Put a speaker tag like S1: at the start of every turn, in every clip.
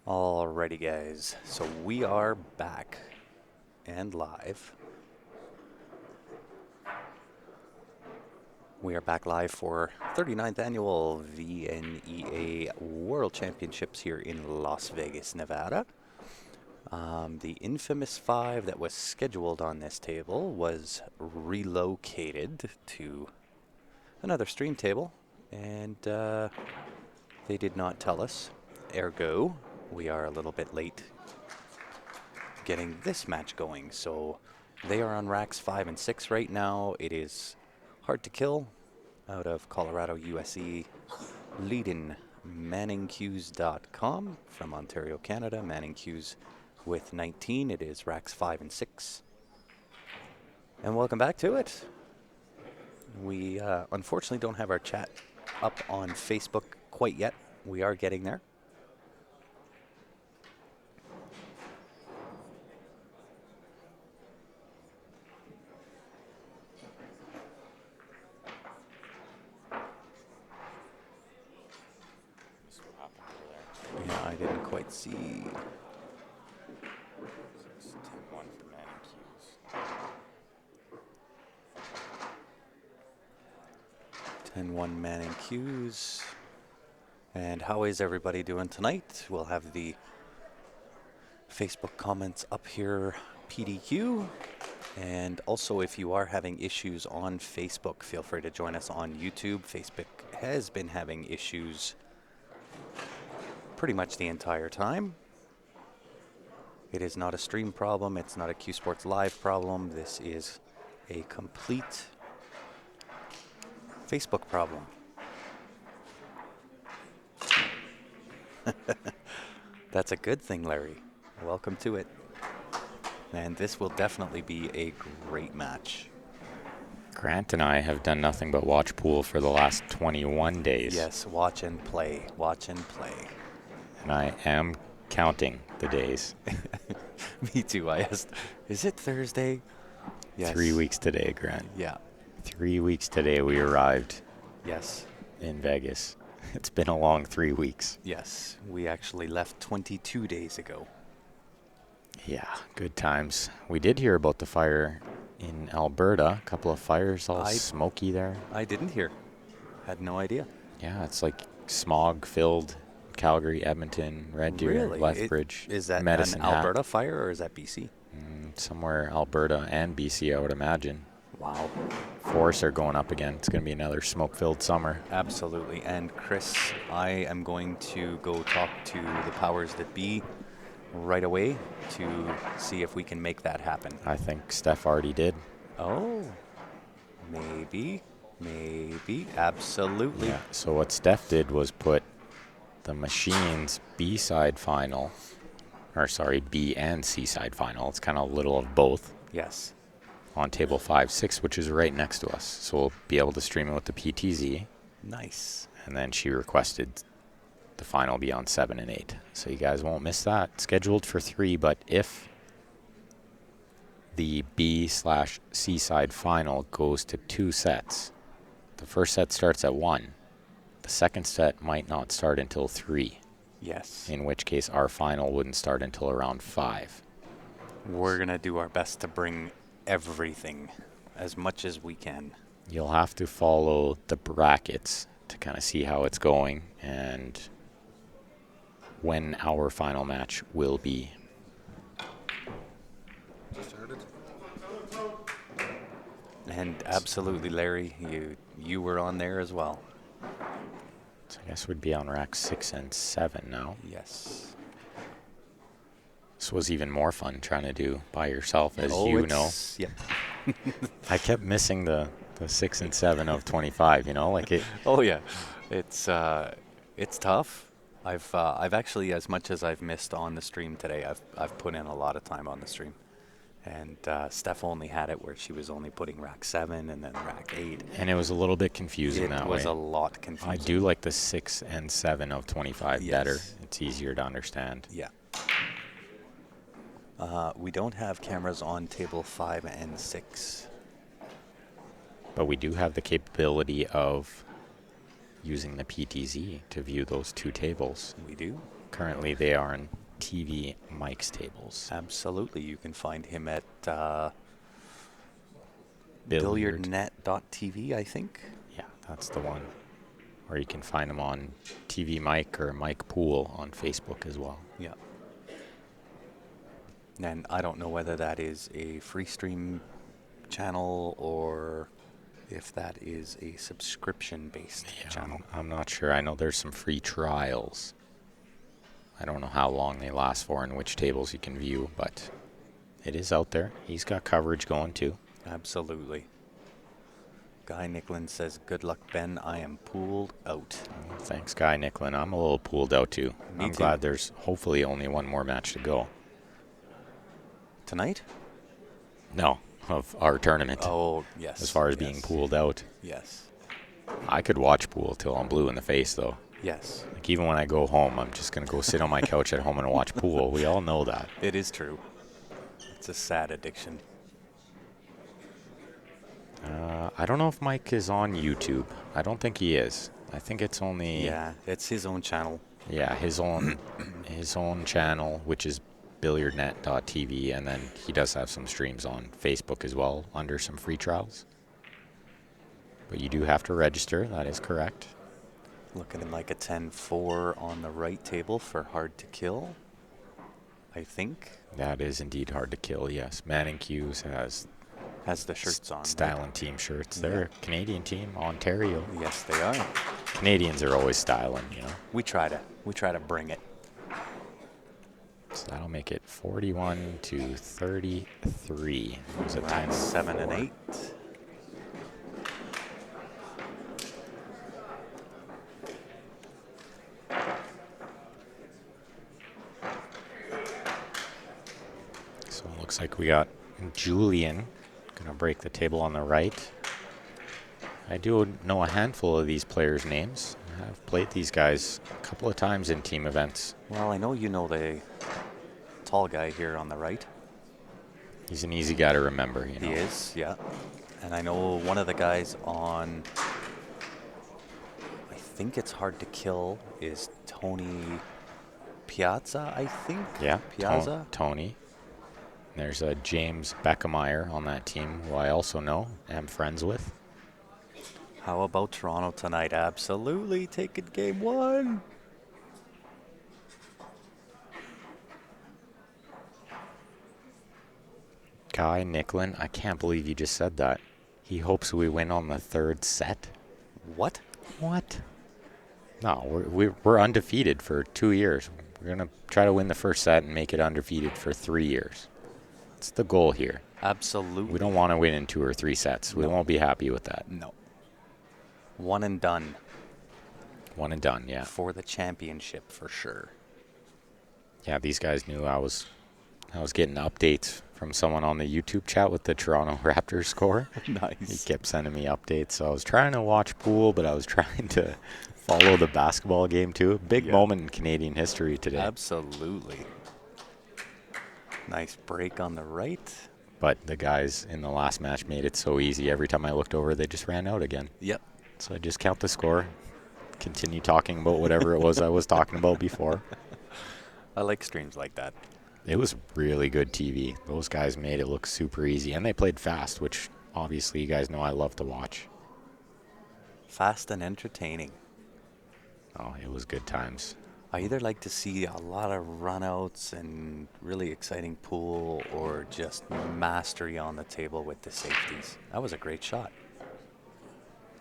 S1: Alrighty guys, so we are back and live. We are back live for 39th annual VNEA World Championships here in Las Vegas, Nevada. The infamous 5 that was scheduled on this table was relocated to another stream table, and they did not tell us. Ergo, we are a little bit late getting this match going. So they are on racks 5 and 6 right now. It is hard to kill out of Colorado, USA, leading manningcues.com from Ontario, Canada. Manning Cues with 19. It is racks 5 and 6. And welcome back to it. We unfortunately don't have our chat up on Facebook quite yet. We are getting there. Yeah, I didn't quite see.
S2: 10-1 for Manning Cues.
S1: 10-1 Manning Cues. And how is everybody doing tonight? We'll have the Facebook comments up here, PDQ. And also, if you are having issues on Facebook, feel free to join us on YouTube. Facebook has been having issues pretty much the entire time. It is not a stream problem. It's not a Q Sports Live problem. This is a complete Facebook problem. That's a good thing, Larry. Welcome to it. And this will definitely be a great match.
S2: Grant and I have done nothing but watch pool for the last 21 days.
S1: Yes, watch and play. Watch and play.
S2: And I am counting the days.
S1: Me too. I asked, is it Thursday? Yes.
S2: 3 weeks today, Grant.
S1: Yeah.
S2: 3 weeks today we arrived
S1: Yes.
S2: in Vegas. It's been a long 3 weeks.
S1: Yes. We actually left 22 days ago.
S2: Yeah, good times. We did hear about the fire in Alberta. A couple of fires all smoky there.
S1: I didn't hear. Had no idea.
S2: Yeah, it's like smog-filled Calgary, Edmonton, Red Deer,
S1: Really?
S2: Lethbridge,
S1: Is that
S2: Medicine
S1: an
S2: Hat.
S1: Alberta fire or is that BC?
S2: Somewhere Alberta and BC, I would imagine.
S1: Wow.
S2: Forests are going up again. It's going to be another smoke-filled summer.
S1: Absolutely. And Chris, I am going to go talk to the powers that be right away to see if we can make that happen.
S2: I think Steph already did.
S1: Oh, maybe, absolutely.
S2: Yeah. So what Steph did was put the Machines B-side final, or sorry, B and C-side final. It's kind of a little of both.
S1: Yes.
S2: On table 5-6, which is right next to us. So we'll be able to stream it with the PTZ.
S1: Nice.
S2: And then she requested the final be on 7 and 8. So you guys won't miss that. Scheduled for 3, but if the B/C side final goes to 2 sets, the first set starts at 1. The second set might not start until 3.
S1: Yes.
S2: In which case our final wouldn't start until around 5.
S1: We're going to do our best to bring everything as much as we can.
S2: You'll have to follow the brackets to kind of see how it's going and when our final match will be.
S1: And absolutely, Larry, you were on there as well.
S2: So I guess we'd be on rack 6 and 7 now.
S1: Yes.
S2: This was even more fun trying to do by yourself, as you know.
S1: Yep.
S2: I kept missing the 6 and 7 of 25, you know, like it.
S1: Oh yeah, it's tough. I've actually, as much as I've missed on the stream today, I've put in a lot of time on the stream. And Steph only had it where she was only putting rack 7 and then rack 8.
S2: And it was a little bit confusing that way.
S1: It was a lot confusing.
S2: I do like the 6 and 7 of 25
S1: Yes.
S2: better. It's easier to understand.
S1: Yeah. We don't have cameras on table 5 and 6.
S2: But we do have the capability of using the PTZ to view those 2 tables.
S1: We do.
S2: Currently, they are in TV Mike's Tables.
S1: Absolutely. You can find him at
S2: Billiard.
S1: billiardnet.tv, I think.
S2: Yeah, that's the one. Or you can find him on TV Mike or Mike Pool on Facebook as well.
S1: Yeah. And I don't know whether that is a free stream channel or if that is a subscription-based channel.
S2: I'm not sure. I know there's some free trials. I don't know how long they last for and which tables you can view, but it is out there. He's got coverage going too.
S1: Absolutely. Guy Nicklin says, "Good luck, Ben. I am pooled out."
S2: Thanks, Guy Nicklin. I'm a little pooled out too. I'm glad there's hopefully only one more match to go.
S1: Tonight?
S2: No, of our tournament.
S1: Oh, yes.
S2: As far as being pooled out.
S1: Yes.
S2: I could watch pool till I'm blue in the face, though.
S1: Yes.
S2: Like, even when I go home, I'm just going to go sit on my couch at home and watch pool. We all know that.
S1: It is true. It's a sad addiction.
S2: I don't know if Mike is on YouTube. I don't think he is. I think it's only...
S1: Yeah, it's his own channel.
S2: Yeah, his own channel, which is billiardnet.tv, and then he does have some streams on Facebook as well under some free trials. But you do have to register, that is correct.
S1: Looking like a 10-4 on the right table for hard to kill, I think.
S2: That is indeed hard to kill, yes. Manning Hughes has
S1: the shirts on.
S2: Style and team shirts. They're a Canadian team, Ontario.
S1: Yes, they are.
S2: Canadians are always styling, you know.
S1: We try to bring it.
S2: So that'll make it 41-33. It was a 10
S1: 7 and 8.
S2: So it looks like we got Julian gonna break the table on the right. I do know a handful of these players' names. I've played these guys a couple of times in team events.
S1: Well, I know you know the tall guy here on the right.
S2: He's an easy guy to remember, you know.
S1: He is, yeah. And I know one of the guys on, I think it's hard to kill, is Tony Piazza, I think.
S2: Yeah,
S1: Piazza.
S2: Tony. There's a James Beckemeyer on that team, who I also know, am friends with.
S1: How about Toronto tonight? Absolutely. Take it game one.
S2: Guy Nicklin, I can't believe you just said that. He hopes we win on the third set.
S1: What?
S2: What? No, we're undefeated for 2 years. We're going to try to win the first set and make it undefeated for 3 years. That's the goal here.
S1: Absolutely.
S2: We don't want to win in 2 or 3 sets. We won't be happy with that.
S1: No. One and done.
S2: One and done, yeah.
S1: For the championship, for sure.
S2: Yeah, these guys knew I was getting updates from someone on the YouTube chat with the Toronto Raptors score.
S1: Nice.
S2: He kept sending me updates. So I was trying to watch pool, but I was trying to follow the basketball game too. Big moment in Canadian history today.
S1: Absolutely. Nice break on the right.
S2: But the guys in the last match made it so easy. Every time I looked over, they just ran out again.
S1: Yep.
S2: So I just count the score, continue talking about whatever it was I was talking about before.
S1: I like streams like that.
S2: It was really good TV. Those guys made it look super easy, and they played fast, which obviously you guys know I love to watch.
S1: Fast and entertaining.
S2: Oh, it was good times.
S1: I either like to see a lot of runouts and really exciting pool or just mastery on the table with the safeties. That was a great shot.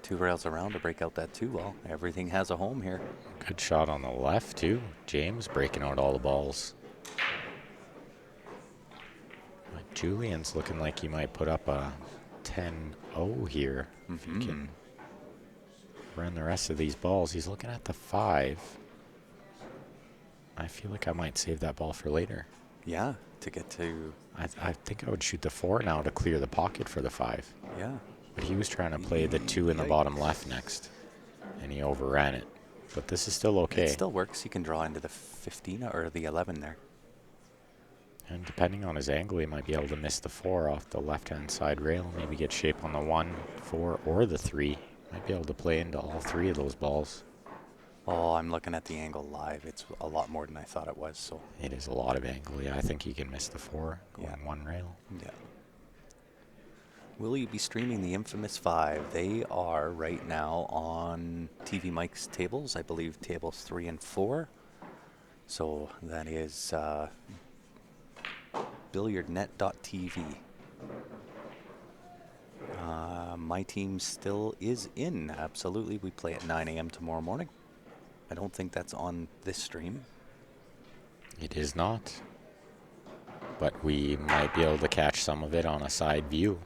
S1: 2 rails around to break out that 2-ball. Everything has a home here.
S2: Good shot on the left, too. James breaking out all the balls. But Julian's looking like he might put up a 10-0 here. If he can run the rest of these balls. He's looking at the 5. I feel like I might save that ball for later.
S1: Yeah, to get to...
S2: I think I would shoot the 4 now to clear the pocket for the 5.
S1: Yeah.
S2: But he was trying to play the 2 in the bottom left next, and he overran it. But this is still okay.
S1: It still works. You can draw into the 15 or the 11 there.
S2: And depending on his angle, he might be able to miss the 4 off the left-hand side rail. Maybe get shape on the 1, 4, or the 3. Might be able to play into all 3 of those balls.
S1: Oh, I'm looking at the angle live. It's a lot more than I thought it was. So
S2: It is a lot of angle. Yeah, I think he can miss the 4 going one rail.
S1: yeah. Will you be streaming the infamous 5? They are right now on TV Mike's tables. I believe tables 3 and 4. So that is billiardnet.tv. My team still is in. Absolutely. We play at 9 a.m. tomorrow morning. I don't think that's on this stream.
S2: It is not. But we might be able to catch some of it on a side view.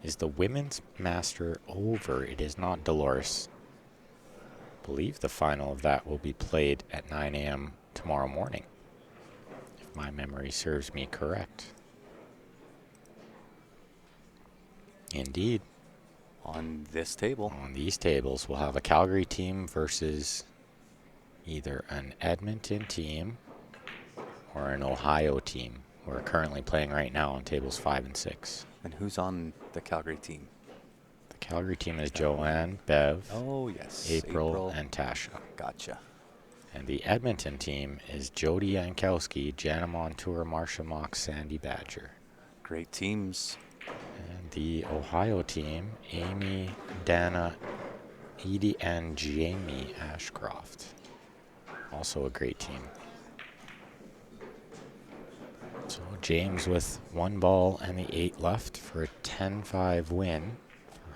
S2: Is the women's master over? It is not, Dolores. I believe the final of that will be played at 9 a.m. tomorrow morning, if my memory serves me correct. Indeed.
S1: On this table.
S2: On these tables, we'll have a Calgary team versus either an Edmonton team or an Ohio team. We're currently playing right now on tables 5 and 6.
S1: And who's on the Calgary team?
S2: The Calgary team is Joanne, Bev,
S1: Oh, yes.
S2: April, and Tasha.
S1: Gotcha.
S2: And the Edmonton team is Jody Yankowski, Jana Montour, Marsha Mock, Sandy Badger.
S1: Great teams.
S2: And the Ohio team, Amy, Dana, Edie, and Jamie Ashcroft. Also a great team. So James with 1 ball and the 8 left for a 10-5 win.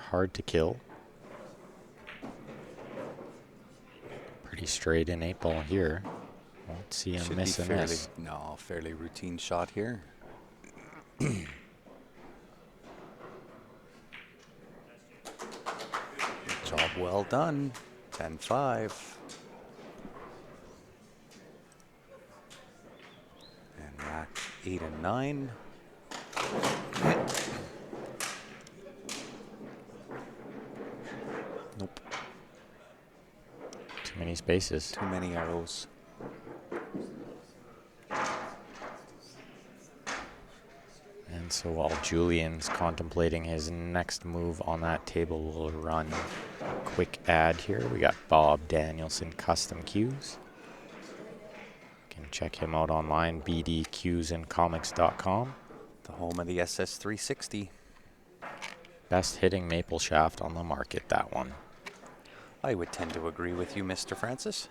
S2: Hard to kill. Pretty straight in 8 ball here. Won't see him
S1: Should
S2: miss
S1: be
S2: a
S1: fairly,
S2: miss.
S1: no, fairly routine shot here. Job well done. 10-5. And rack 8 and 9. Nope.
S2: Too many spaces.
S1: Too many arrows.
S2: And so while Julian's contemplating his next move on that table, we'll run a quick ad here. We got Bob Danielson Custom Cues. You can check him out online, bdcuesandcomics.com.
S1: The home of the SS360.
S2: Best hitting maple shaft on the market, that one.
S1: I would tend to agree with you, Mr. Francis.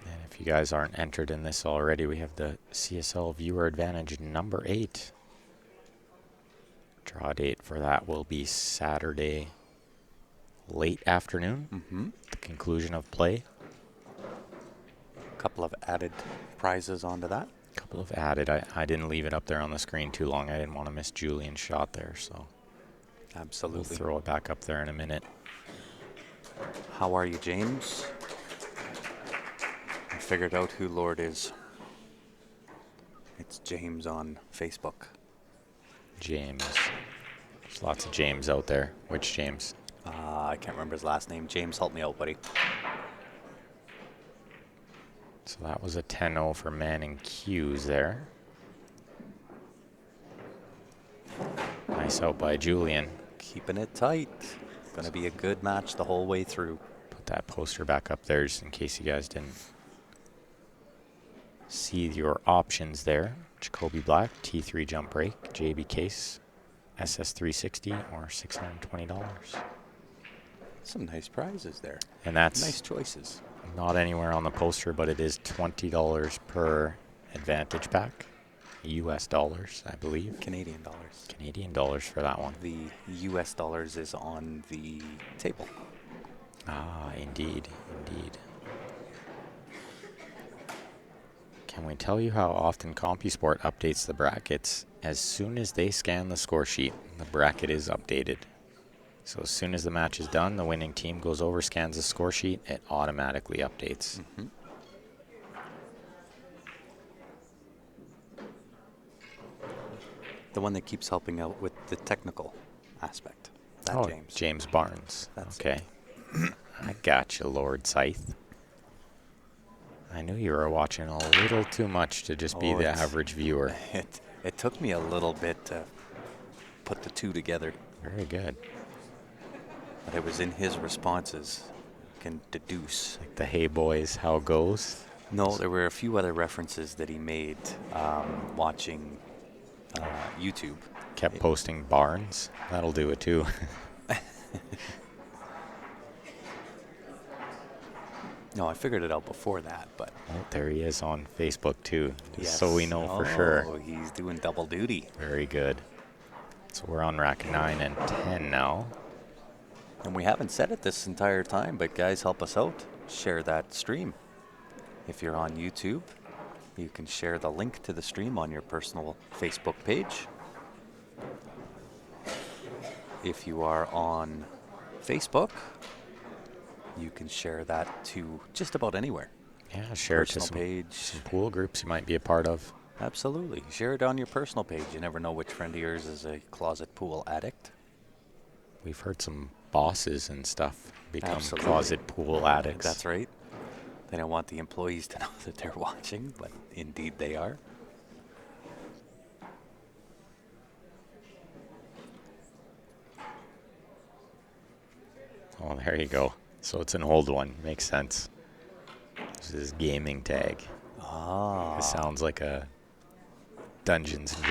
S2: And if you guys aren't entered in this already, we have the CSL Viewer Advantage number 8. Draw date for that will be Saturday late afternoon, the conclusion of play.
S1: A couple of added prizes onto that.
S2: Couple of added. I didn't leave it up there on the screen too long. I didn't want to miss Julian's shot there, so
S1: Absolutely.
S2: we'll throw it back up there in a minute.
S1: How are you, James? I figured out who Lord is. It's James on Facebook.
S2: James. There's lots of James out there. Which James?
S1: I can't remember his last name. James, help me out, buddy.
S2: So that was a 10-0 for Manning Hughes there. Nice out by Julian.
S1: Keeping it tight. Going to be a good match the whole way through.
S2: Put that poster back up there just in case you guys didn't see your options there. Jacoby Black, T3 jump break, JB Case, SS360, or $620.
S1: Some nice prizes there.
S2: And that's
S1: Nice choices.
S2: not anywhere on the poster, but it is $20 per advantage pack. US dollars, I believe.
S1: Canadian dollars.
S2: Canadian dollars for that one.
S1: The US dollars is on the table.
S2: Ah, indeed, indeed. Can we tell you how often CompuSport updates the brackets? As soon as they scan the score sheet, the bracket is updated. So as soon as the match is done, the winning team goes over, scans the score sheet, it automatically updates.
S1: The one that keeps helping out with the technical aspect. That
S2: Oh,
S1: James.
S2: James Barnes.
S1: That's
S2: okay. I got you, Lord Scythe. I knew you were watching a little too much to just be
S1: Oh,
S2: the
S1: it's-
S2: average viewer.
S1: It took me a little bit to put the two together,
S2: Very good.
S1: but it was in his responses can deduce.
S2: Like the Hey Boys, how it goes.
S1: No, there were a few other references that he made watching YouTube.
S2: Kept posting Barnes. That'll do it too.
S1: No, I figured it out before that, but
S2: Oh, there he is on Facebook too, just
S1: yes.
S2: so we know for sure.
S1: Oh, he's doing double duty.
S2: Very good. So we're on rack 9 and 10 now.
S1: And we haven't said it this entire time, but guys, help us out. Share that stream. If you're on YouTube, you can share the link to the stream on your personal Facebook page. If you are on Facebook, you can share that to just about anywhere.
S2: Yeah, share it to
S1: Personal
S2: some
S1: page.
S2: pool groups you might be a part of.
S1: Absolutely. Share it on your personal page. You never know which friend of yours is a closet pool addict.
S2: We've heard some bosses and stuff become
S1: Absolutely.
S2: closet pool addicts.
S1: That's right. They don't want the employees to know that they're watching, but indeed they are.
S2: Oh, there you go. So it's an old one. Makes sense. This is gaming tag.
S1: Ah.
S2: It sounds like a Dungeons and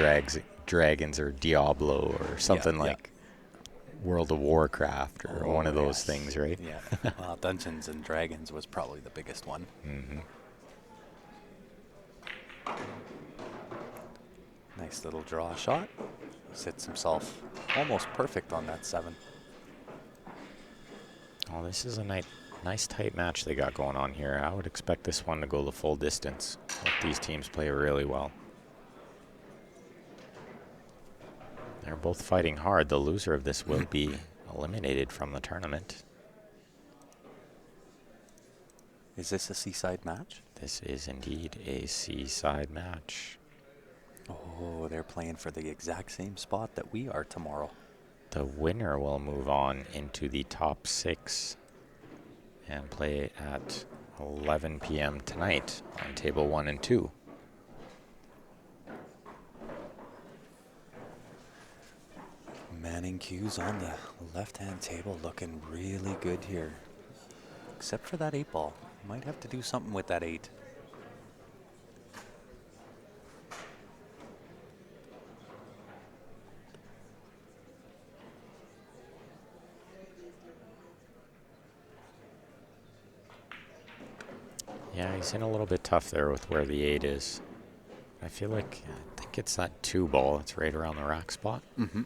S2: Dragons or Diablo or something
S1: yeah.
S2: like World of Warcraft or one of those
S1: yes.
S2: things, right?
S1: Yeah. Well, Dungeons and Dragons was probably the biggest one.
S2: Mm-hmm.
S1: Nice little draw shot. Sits himself almost perfect on that 7.
S2: Oh, this is a nice tight match they got going on here. I would expect this one to go the full distance. These teams play really well. They're both fighting hard. The loser of this will be eliminated from the tournament.
S1: Is this a seaside match?
S2: This is indeed a seaside match.
S1: Oh, they're playing for the exact same spot that we are tomorrow.
S2: The winner will move on into the top 6 and play at 11 p.m. tonight on table 1 and 2.
S1: Manning cues on the left-hand table looking really good here. Except for that 8 ball. Might have to do something with that 8.
S2: Yeah, he's in a little bit tough there with where the 8 is. I think it's that 2 ball. It's right around the rack spot.
S1: Mm-hmm.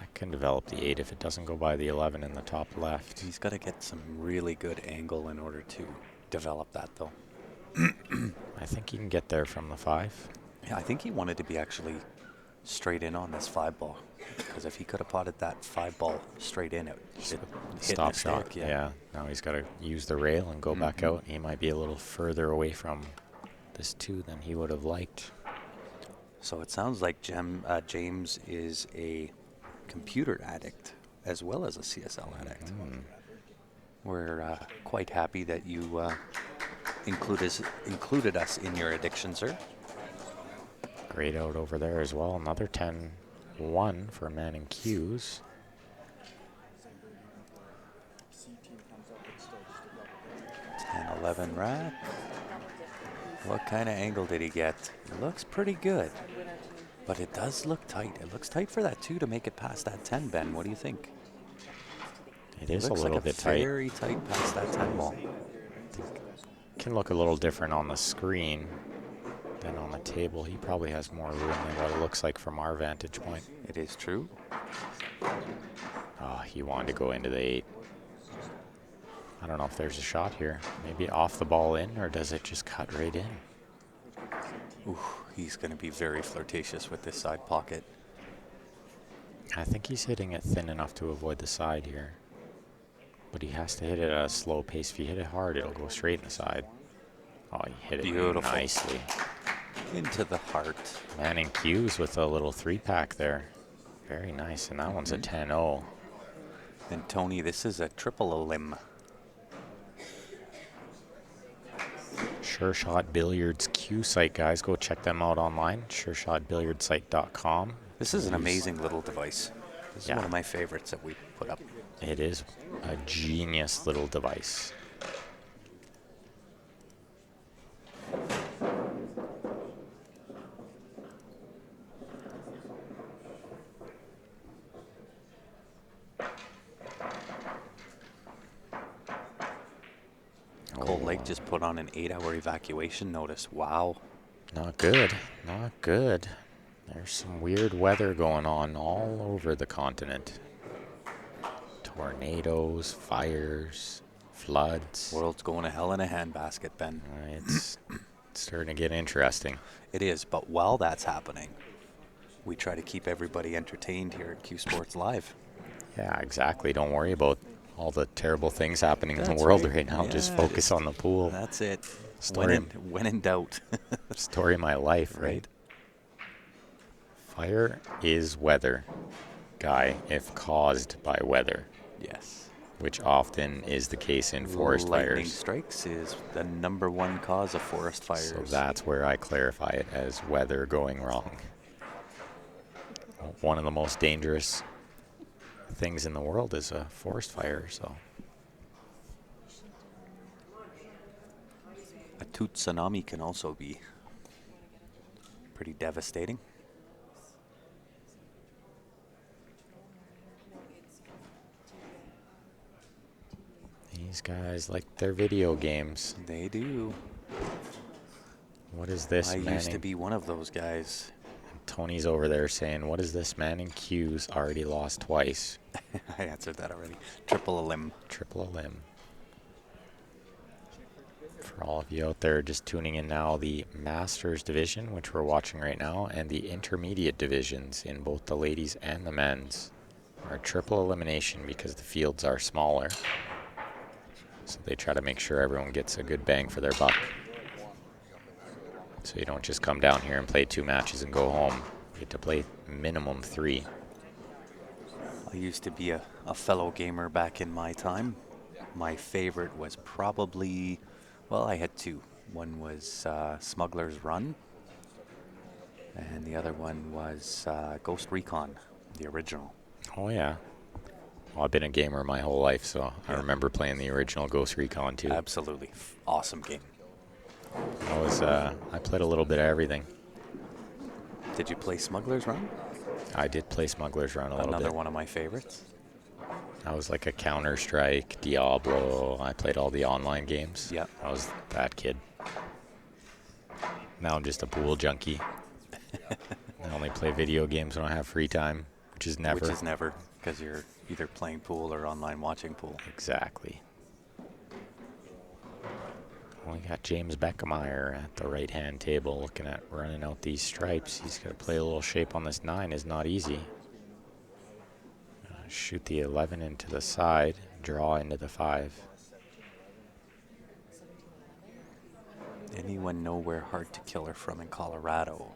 S2: That can develop the 8 if it doesn't go by the 11 in the top left.
S1: He's got to get some really good angle in order to develop that, though.
S2: I think he can get there from the 5.
S1: Yeah, I think he wanted to be actually straight in on this 5 ball. Because if he could have potted that 5 ball straight in, it hit
S2: Stop
S1: the
S2: shot.
S1: stick,
S2: Yeah. Now he's got to use the rail and go back out. He might be a little further away from this 2 than he would have liked.
S1: So it sounds like James is a computer addict as well as a CSL addict. We're quite happy that you included us in your addiction, sir.
S2: Great out over there as well. Another 10-1 for Manning Hughes.
S1: 10-11 rack. What kind of angle did he get? Looks pretty good. But it does look tight. It looks tight for that 2 to make it past that 10, Ben. What do you think?
S2: It is a
S1: looks
S2: little
S1: like
S2: bit tight.
S1: very tight past that 10 ball.
S2: Can look a little different on the screen than on the table. He probably has more room than what it looks like from our vantage point.
S1: It is true.
S2: Oh, he wanted to go into the 8. I don't know if there's a shot here. Maybe off the ball in, or does it just cut right in?
S1: Ooh, he's going to be very flirtatious with this side pocket.
S2: I think he's hitting it thin enough to avoid the side here. But he has to hit it at a slow pace. If you hit it hard, it'll go straight in the side. Oh, he hit it
S1: Beautiful.
S2: nicely.
S1: Into the heart.
S2: Manning Hughes with a little 3-pack there. Very nice, and that one's a 10-0.
S1: And Tony, this is a triple limb.
S2: Sure Shot Billiards Q site, guys. Go check them out online. SureShotBilliardsSite.com.
S1: This is an amazing little device. This is
S2: Yeah.
S1: one of my favorites that we put up.
S2: It is a genius little device.
S1: Cold Lake just put on an 8-hour evacuation notice. Wow.
S2: Not good. Not good. There's some weird weather going on all over the continent. Tornadoes, fires, floods.
S1: World's going to hell in a handbasket, Ben.
S2: It's starting to get interesting.
S1: It is, but while that's happening, we try to keep everybody entertained here at Q Sports Live.
S2: Yeah, exactly. Don't worry about all the terrible things happening in
S1: That's
S2: the world
S1: right.
S2: right now.
S1: Yeah,
S2: just focus on the pool.
S1: That's it.
S2: Story.
S1: When in doubt.
S2: Story of my life, right? Fire is weather, Guy, if caused by weather.
S1: Yes.
S2: Which often is the case in forest
S1: Lightning
S2: fires.
S1: strikes is the #1 cause of forest fires.
S2: So that's where I clarify it as weather going wrong. One of the most dangerous things in the world is a forest fire, so.
S1: A tsunami can also be pretty devastating.
S2: These guys like their video games.
S1: They do.
S2: What is this,
S1: I
S2: man?
S1: used to be one of those guys.
S2: Tony's over there saying, what is this, man in Q's already lost twice?
S1: I answered that already. Triple a limb.
S2: Triple a limb. For all of you out there just tuning in now, the Masters division, which we're watching right now, and the intermediate divisions in both the ladies and the men's are triple elimination because the fields are smaller. So they try to make sure everyone gets a good bang for their buck. So you don't just come down here and play 2 matches and go home. You get to play minimum 3.
S1: I used to be a fellow gamer back in my time. My favorite was probably, well, I had 2. One was Smuggler's Run, and the other one was Ghost Recon, the original.
S2: Oh, yeah. Well, I've been a gamer my whole life, so I remember playing the original Ghost Recon too.
S1: Absolutely. Awesome game.
S2: I played a little bit of everything.
S1: Did you play Smuggler's Run?
S2: I did play Smuggler's Run a little bit.
S1: Another one of my favorites.
S2: I was like a Counter-Strike, Diablo. I played all the online games.
S1: Yeah.
S2: I was that kid. Now I'm just a pool junkie. I only play video games when I have free time, which is never.
S1: Which is never, because you're either playing pool or online watching pool.
S2: Exactly. We got James Beckemeyer at the right-hand table looking at running out these stripes. He's got to play a little shape on this 9. Is not easy. Shoot the 11 into the side, draw into the 5.
S1: Anyone know where Hard to Kill are from in Colorado?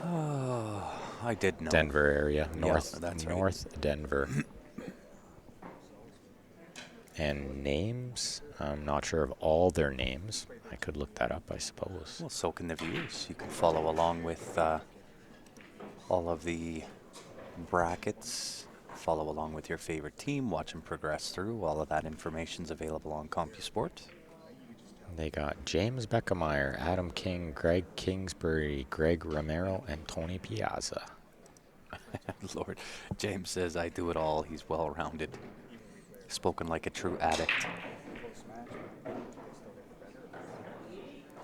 S1: Oh, I did know.
S2: Denver area,
S1: that's right.
S2: North Denver. And names, I'm not sure of all their names. I could look that up, I suppose.
S1: Well, so can the viewers. You can follow along with all of the brackets, follow along with your favorite team, watch them progress through. All of that information's available on CompuSport.
S2: They got James Beckemeyer, Adam King, Greg Kingsbury, Greg Romero, and Tony Piazza.
S1: Lord, James says, I do it all. He's well-rounded. Spoken like a true addict.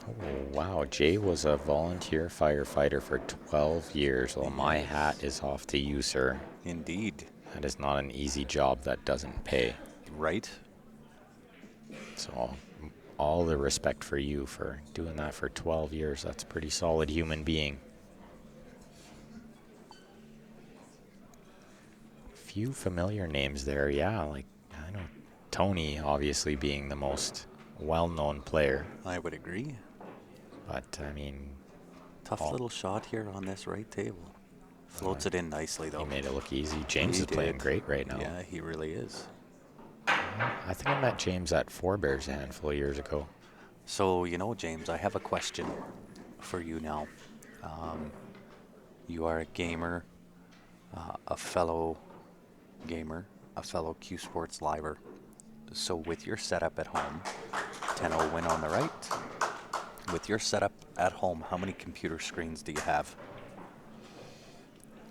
S2: Oh, wow. Jay was a volunteer firefighter for 12 years. Well, my hat is off to you, sir.
S1: Indeed.
S2: That is not an easy job that doesn't pay.
S1: Right?
S2: So all the respect for you for doing that for 12 years. That's a pretty solid human being. Few familiar names there, yeah. Like, I know Tony obviously being the most well-known player.
S1: I would agree.
S2: But, I mean...
S1: Tough little shot here on this right table. Floats it in nicely, though.
S2: He made it look easy. James is playing great right now.
S1: Yeah, he really is.
S2: I think I met James at Four Bears a handful of years ago.
S1: So, you know, James, I have a question for you now. You are a gamer, a fellow gamer, a fellow Q Sports liver. So with your setup at home, 10-0 win on the right. With your setup at home, how many computer screens do you have?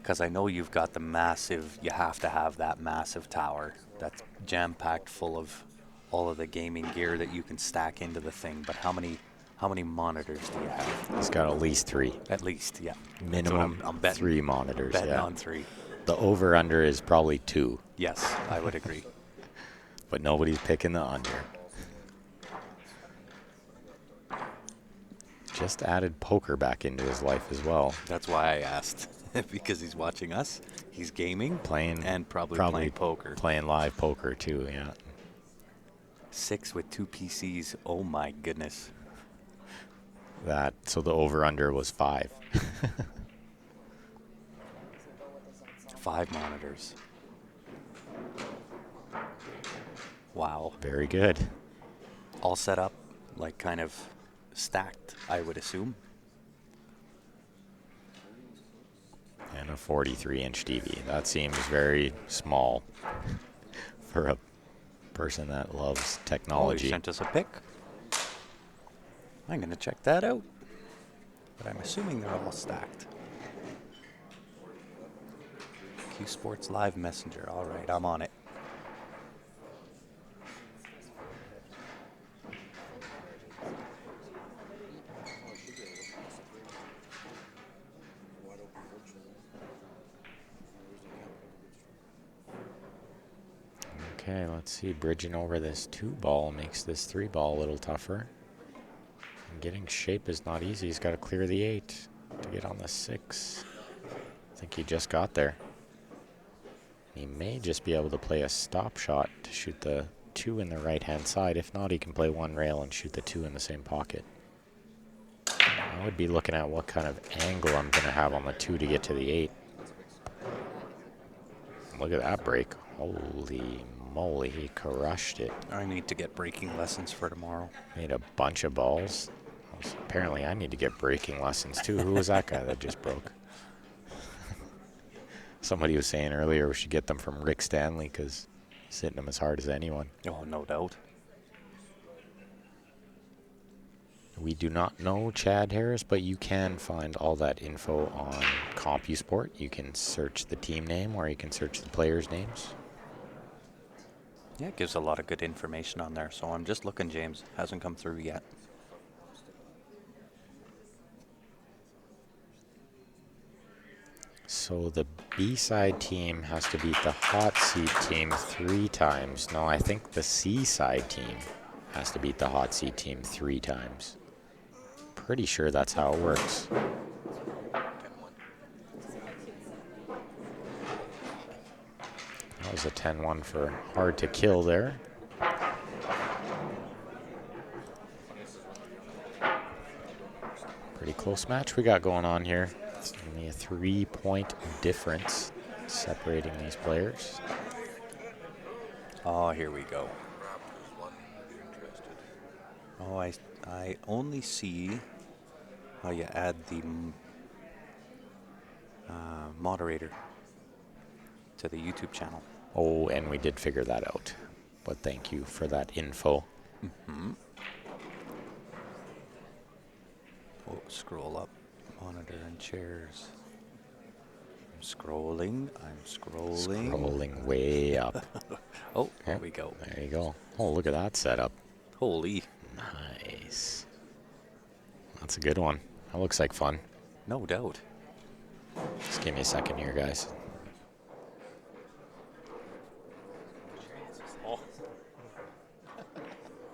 S1: Because I know you've got the massive, you have to have that massive tower that's jam-packed full of all of the gaming gear that you can stack into the thing. But how many monitors do you have?
S2: He's got at least 3.
S1: At least, yeah.
S2: Minimum
S1: I'm betting,
S2: 3 monitors.
S1: betting
S2: Yeah.
S1: on 3.
S2: The over/under is probably 2,
S1: Yes, I would agree.
S2: but nobody's picking the under. Just added poker back into his life as well.
S1: That's why I asked. Because he's watching us, he's gaming,
S2: Playing
S1: and probably playing poker.
S2: Playing live poker too, yeah.
S1: 6 with 2 PCs. Oh my goodness.
S2: So the over/under was 5.
S1: 5 monitors. Wow.
S2: Very good.
S1: All set up, like kind of stacked, I would assume.
S2: And a 43-inch TV. That seems very small for a person that loves
S1: Oh,
S2: technology.
S1: he sent us a pic. I'm going to check that out. But I'm assuming they're all stacked. Q Sports Live Messenger. All right, I'm on it.
S2: Okay, let's see. Bridging over this 2-ball makes this 3-ball a little tougher. And getting shape is not easy. He's got to clear the 8 to get on the 6. I think he just got there. He may just be able to play a stop shot to shoot the 2 in the right-hand side. If not, he can play 1 rail and shoot the 2 in the same pocket. I would be looking at what kind of angle I'm going to have on the 2 to get to the 8. Look at that break. Holy moly, he crushed it.
S1: I need to get breaking lessons for tomorrow.
S2: Made a bunch of balls. Apparently, I need to get breaking lessons too. Who was that guy that just broke? Somebody was saying earlier we should get them from Rick Stanley because he's hitting them as hard as anyone.
S1: Oh, no doubt.
S2: We do not know Chad Harris, but you can find all that info on CompuSport. You can search the team name or you can search the players' names.
S1: Yeah, it gives a lot of good information on there. So I'm just looking, James. Hasn't come through yet.
S2: So the B-side team has to beat the hot seat team 3 times. No, I think the C-side team has to beat the hot seat team 3 times. Pretty sure that's how it works. That was a 10-1 for hard to kill there. Pretty close match we got going on here. It's only a 3-point difference separating these players.
S1: Oh, here we go. Oh, I only see how you add the moderator to the YouTube channel.
S2: Oh, and we did figure that out. But thank you for that info.
S1: Mm-hmm. Oh, scroll up. Monitor and chairs. I'm scrolling.
S2: Scrolling way up.
S1: Oh, there we go.
S2: There you go. Oh, look at that setup.
S1: Holy.
S2: Nice. That's a good one. That looks like fun.
S1: No doubt.
S2: Just give me a second here, guys.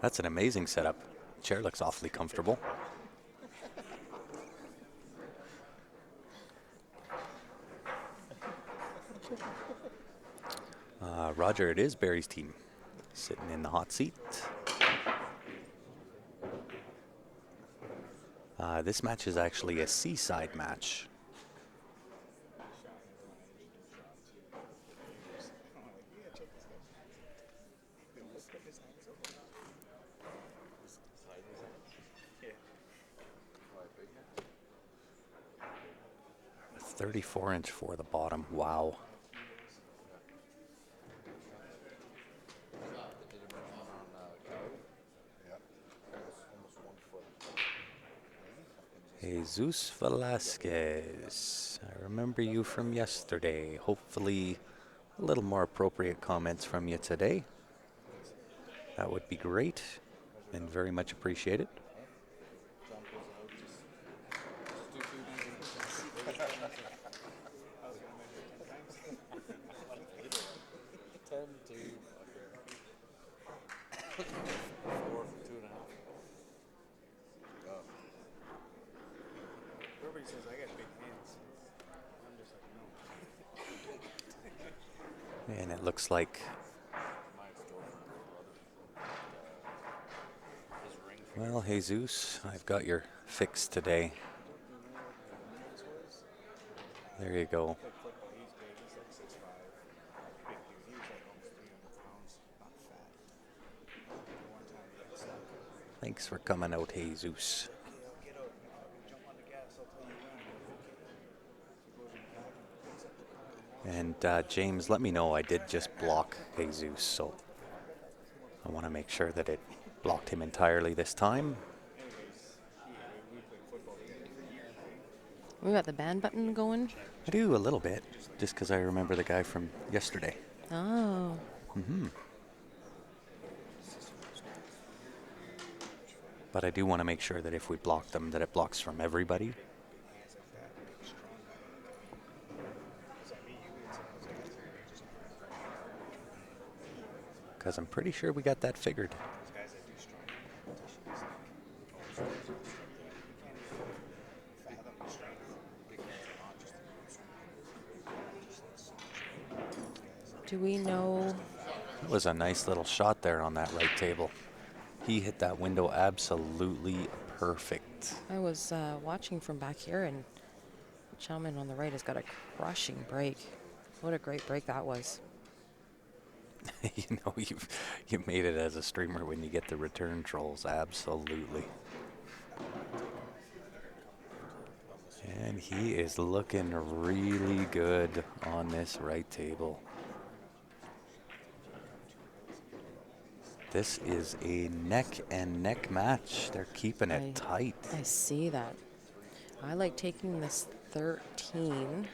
S1: That's an amazing setup. Chair looks awfully comfortable. Roger, it is Barry's team sitting in the hot seat. This match is actually a seaside match. A 34-inch for the bottom. Wow. Jesus Velasquez. I remember you from yesterday. Hopefully, a little more appropriate comments from you today. That would be great and very much appreciated.
S3: Everybody says I got big hands. I'm just like, no.
S1: And it looks like, well, Jesus, I've got your fix today. There you go.
S3: He's big. He's like 6'5". Big dude. He was like almost 300 pounds. Not fat. One time he got stuck.
S1: Thanks for coming out, Jesus.
S3: Okay, I'll get out. Jump on the gas. I'll tell you when. Okay. He goes in the back and picks up the car and walks.
S1: And James, let me know I did just block Jesus, so I want to make sure that it blocked him entirely this time.
S3: We played football together for years.
S4: We got the ban button going.
S1: I do a little bit, just because I remember the guy from yesterday.
S4: Oh.
S1: But I do want to make sure that if we block them, that it blocks from everybody. Because I'm pretty sure we got that figured.
S3: Guys that do strong competitions, like, fathom the strength. Big guys are not just
S4: Do we know?
S1: That was a nice little shot there on that right table. He hit that window absolutely perfect.
S4: I was watching from back here, and the gentleman on the right has got a crushing break. What a great break that was.
S1: You know, you made it as a streamer when you get the return trolls, absolutely. And he is looking really good on this right table. This is a neck and neck match. They're keeping it tight.
S4: I see that. I like taking this 13.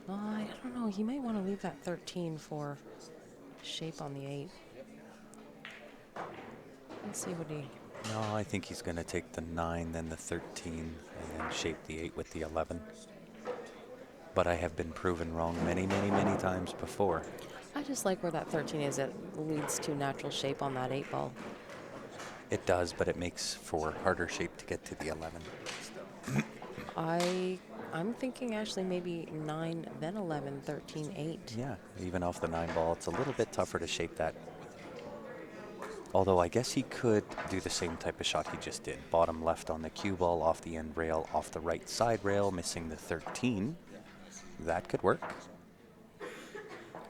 S4: Well, I don't know. He might want to leave that 13 for shape on the 8. Let's see what he...
S1: No, I think he's going to take the 9, then the 13, and then shape the 8 with the 11. But I have been proven wrong many, many, many times before.
S4: I just like where that 13 is. It leads to natural shape on that 8 ball.
S1: It does, but it makes for harder shape to get to the 11.
S4: I'm thinking actually maybe 9, then 11, 13, 8.
S1: Yeah, even off the 9 ball, it's a little bit tougher to shape that. Although I guess he could do the same type of shot he just did. Bottom left on the cue ball, off the end rail, off the right side rail, missing the 13. That could work.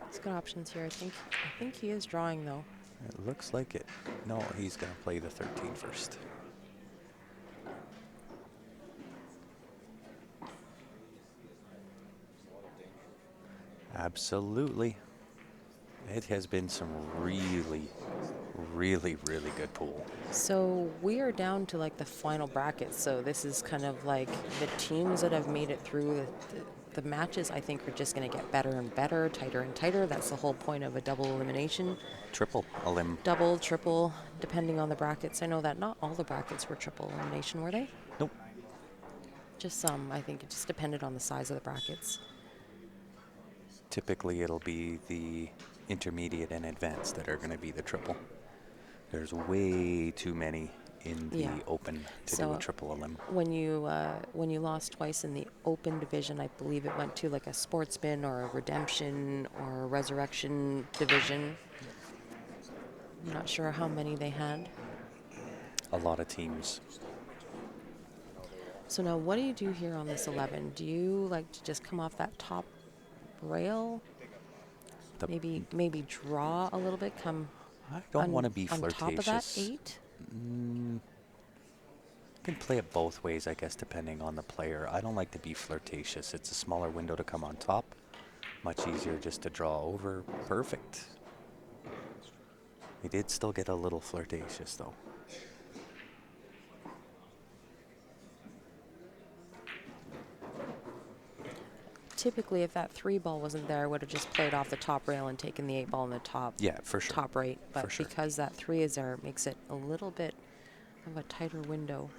S4: He's got options here, I think he is drawing, though.
S1: It looks like it. No, he's going to play the 13 first. Absolutely. It has been some really, really, really good pool.
S4: So we are down to like the final bracket. So this is kind of like the teams that have made it through the matches, I think, are just going to get better and better, tighter and tighter. That's the whole point of a double elimination.
S1: Triple elim.
S4: Double, triple, depending on the brackets. I know that not all the brackets were triple elimination, were they?
S1: Nope.
S4: Just some. I think it just depended on the size of the brackets.
S1: Typically, it'll be the intermediate and advanced that are going to be the triple. There's way too many in the open to do a triple elim.
S4: When you lost twice in the open division, I believe it went to like a sportsman or a redemption or a resurrection division. I'm not sure how many they had.
S1: A lot of teams.
S4: So now what do you do here on this 11? Do you like to just come off that top rail? Maybe draw a little bit, come
S1: I don't want to be
S4: on
S1: flirtatious.
S4: top of that 8?
S1: You can play it both ways, I guess, depending on the player. I don't like to be flirtatious. It's a smaller window to come on top. Much easier just to draw over. Perfect. He did still get a little flirtatious, though.
S4: Typically, if that 3 ball wasn't there, I would have just played off the top rail and taken the 8 ball in the top.
S1: Yeah, for sure.
S4: Top right. But
S1: sure.
S4: because that 3 is there, it makes it a little bit of a tighter window.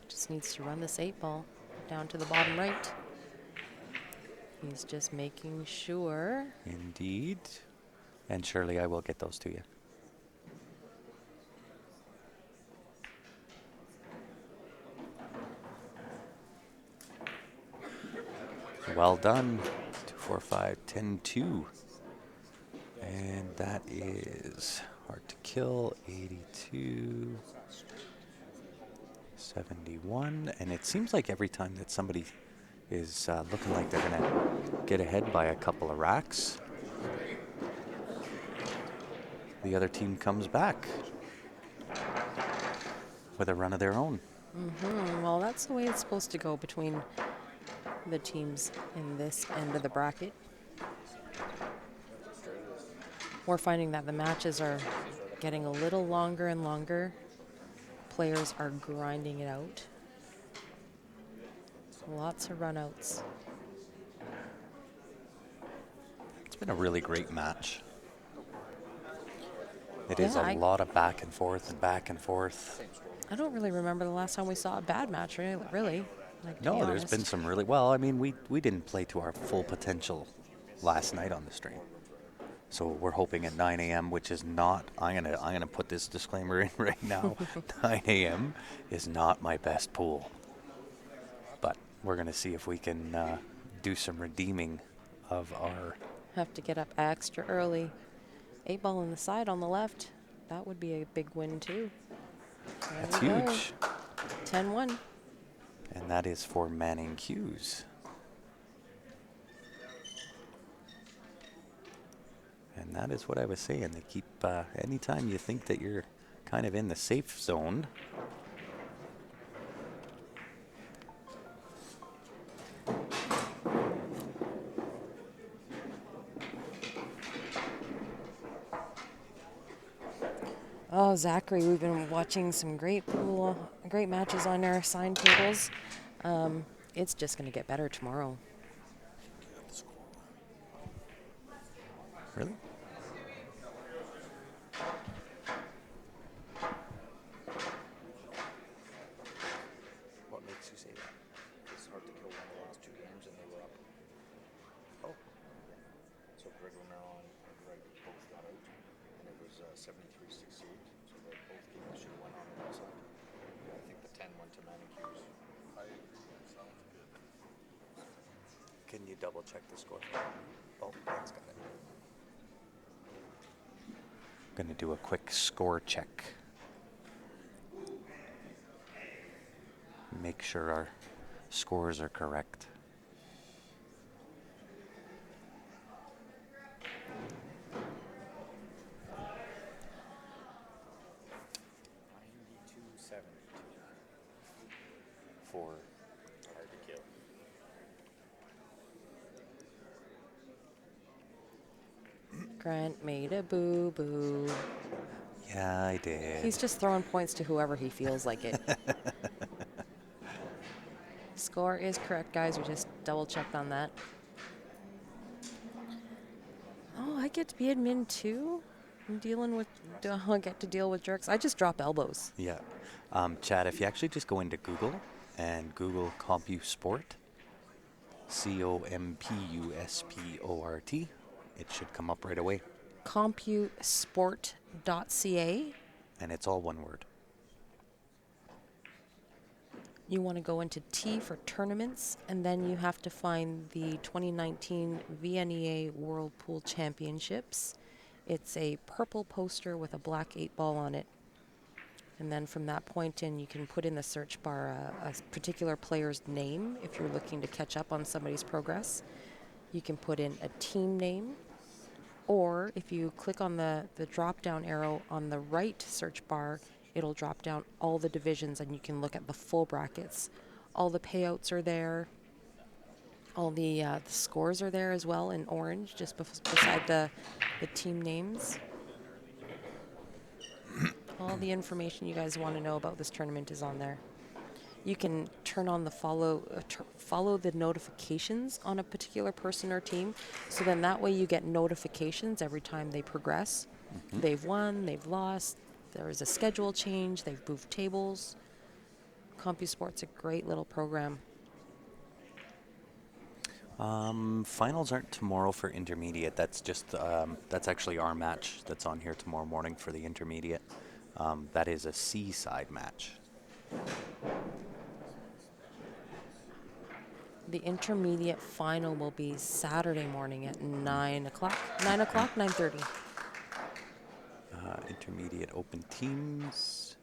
S4: Just needs to run this 8 ball down to the bottom right. He's just making sure.
S1: Indeed. And surely I will get those to you. Well done. 2, 4, 5, 10, 2. And that is hard to kill. 82. 71. And it seems like every time that somebody is looking like they're going to get ahead by a couple of racks, the other team comes back with a run of their own.
S4: Well, that's the way it's supposed to go between the teams in this end of the bracket. We're finding that the matches are getting a little longer and longer. Players are grinding it out. Lots of runouts.
S1: It's been a really great match. It is
S4: Yeah,
S1: a lot of back and forth and back and forth.
S4: I don't really remember the last time we saw a bad match, really. Like, to
S1: No,
S4: be
S1: there's been
S4: honest.
S1: some really, well, I mean, we didn't play to our full potential last night on the stream. So we're hoping at 9 a.m., which is not, I'm gonna put this disclaimer in right now. 9 a.m. is not my best pool. But we're gonna see if we can do some redeeming of our,
S4: Have to get up extra early. 8 ball in the side on the left. That would be a big win too. There
S1: that's
S4: we go.
S1: huge.
S4: 10-1.
S1: And that is for Manning Hughes. And that is what I was saying. They keep, anytime you think that you're kind of in the safe zone,
S4: Oh, Zachary, we've been watching some great matches on our assigned tables. It's just going to get better tomorrow.
S1: really?
S3: What makes you say that? It's hard to kill one of the last 2 games and they were up. Oh. So Greg Romero and Greg both got out. And it was 73-68. So they both games should have went on the outside. I think the 10 went to Manning Hughes. I agree. That sounds good.
S1: Can you double check the score? Oh, that's got it. Gonna do a quick score check. Make sure our scores are correct. For
S2: Hard to kill.
S4: Grant made a boo-boo.
S1: yeah, I did.
S4: He's just throwing points to whoever he feels like it. Score is correct, guys. We just double-checked on that. Oh, I get to be admin too? I'm dealing with... Do I get to deal with jerks? I just drop elbows.
S1: Yeah. Chad, if you actually just go into Google and Google CompuSport, COMPUSPORT, it should come up right away.
S4: CompuSport.ca.
S1: And it's all one word.
S4: You want to go into T for tournaments, and then you have to find the 2019 VNEA World Pool Championships. It's a purple poster with a black 8 ball on it. And then from that point in, you can put in the search bar a particular player's name if you're looking to catch up on somebody's progress. You can put in a team name, or if you click on the drop-down arrow on the right search bar, it'll drop down all the divisions and you can look at the full brackets. All the payouts are there. All the scores are there as well in orange, just beside the team names. All the information you guys want to know about this tournament is on there. You can turn turn on the follow the notifications on a particular person or team. So then that way you get notifications every time they progress. They've won, they've lost, there is a schedule change, they've moved tables. CompuSport's a great little program.
S1: Finals aren't tomorrow for intermediate. That's just that's actually our match that's on here tomorrow morning for the intermediate. That is a seaside match.
S4: The intermediate final will be Saturday morning at 9 o'clock. 9 o'clock, 9:30.
S1: Intermediate open teams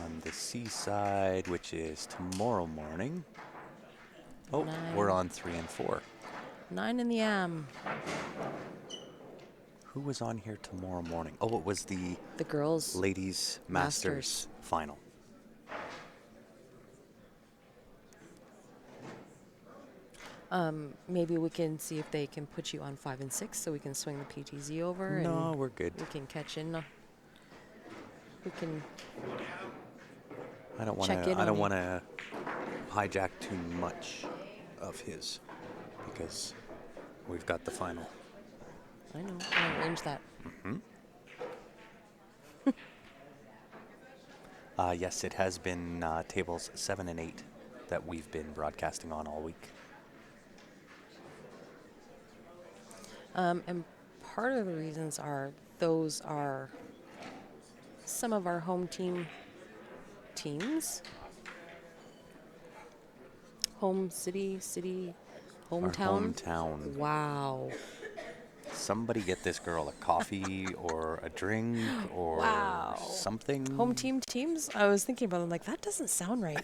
S1: on the seaside, which is tomorrow morning. Oh, we're on 3 and 4.
S4: 9 in the AM.
S1: Who was on here tomorrow morning? Oh, it was the
S4: girls'
S1: ladies Masters final.
S4: Maybe we can see if they can put you on 5 and 6 so we can swing the PTZ over.
S1: No,
S4: and
S1: we're good.
S4: We can catch in. We can.
S1: I don't want to hijack too much of his because we've got the final.
S4: I know. I'll arrange that.
S1: Yes, it has been tables 7 and 8 that we've been broadcasting on all week.
S4: And part of the reasons are those are some of our home teams. Home city, hometown.
S1: Our hometown.
S4: Wow.
S1: Somebody get this girl a coffee or a drink or something.
S4: Home teams? I was thinking about them like, that doesn't sound right.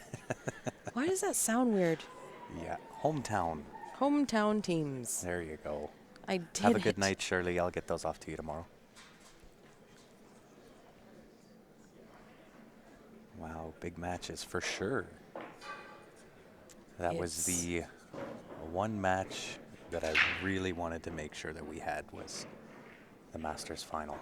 S4: Why does that sound weird?
S1: Yeah, hometown.
S4: Hometown teams.
S1: There you go.
S4: I did
S1: Have a good
S4: it.
S1: night, Shirley. I'll get those off to you tomorrow. Wow, big matches for sure. That was the one match that I really wanted to make sure that we had was the Masters final.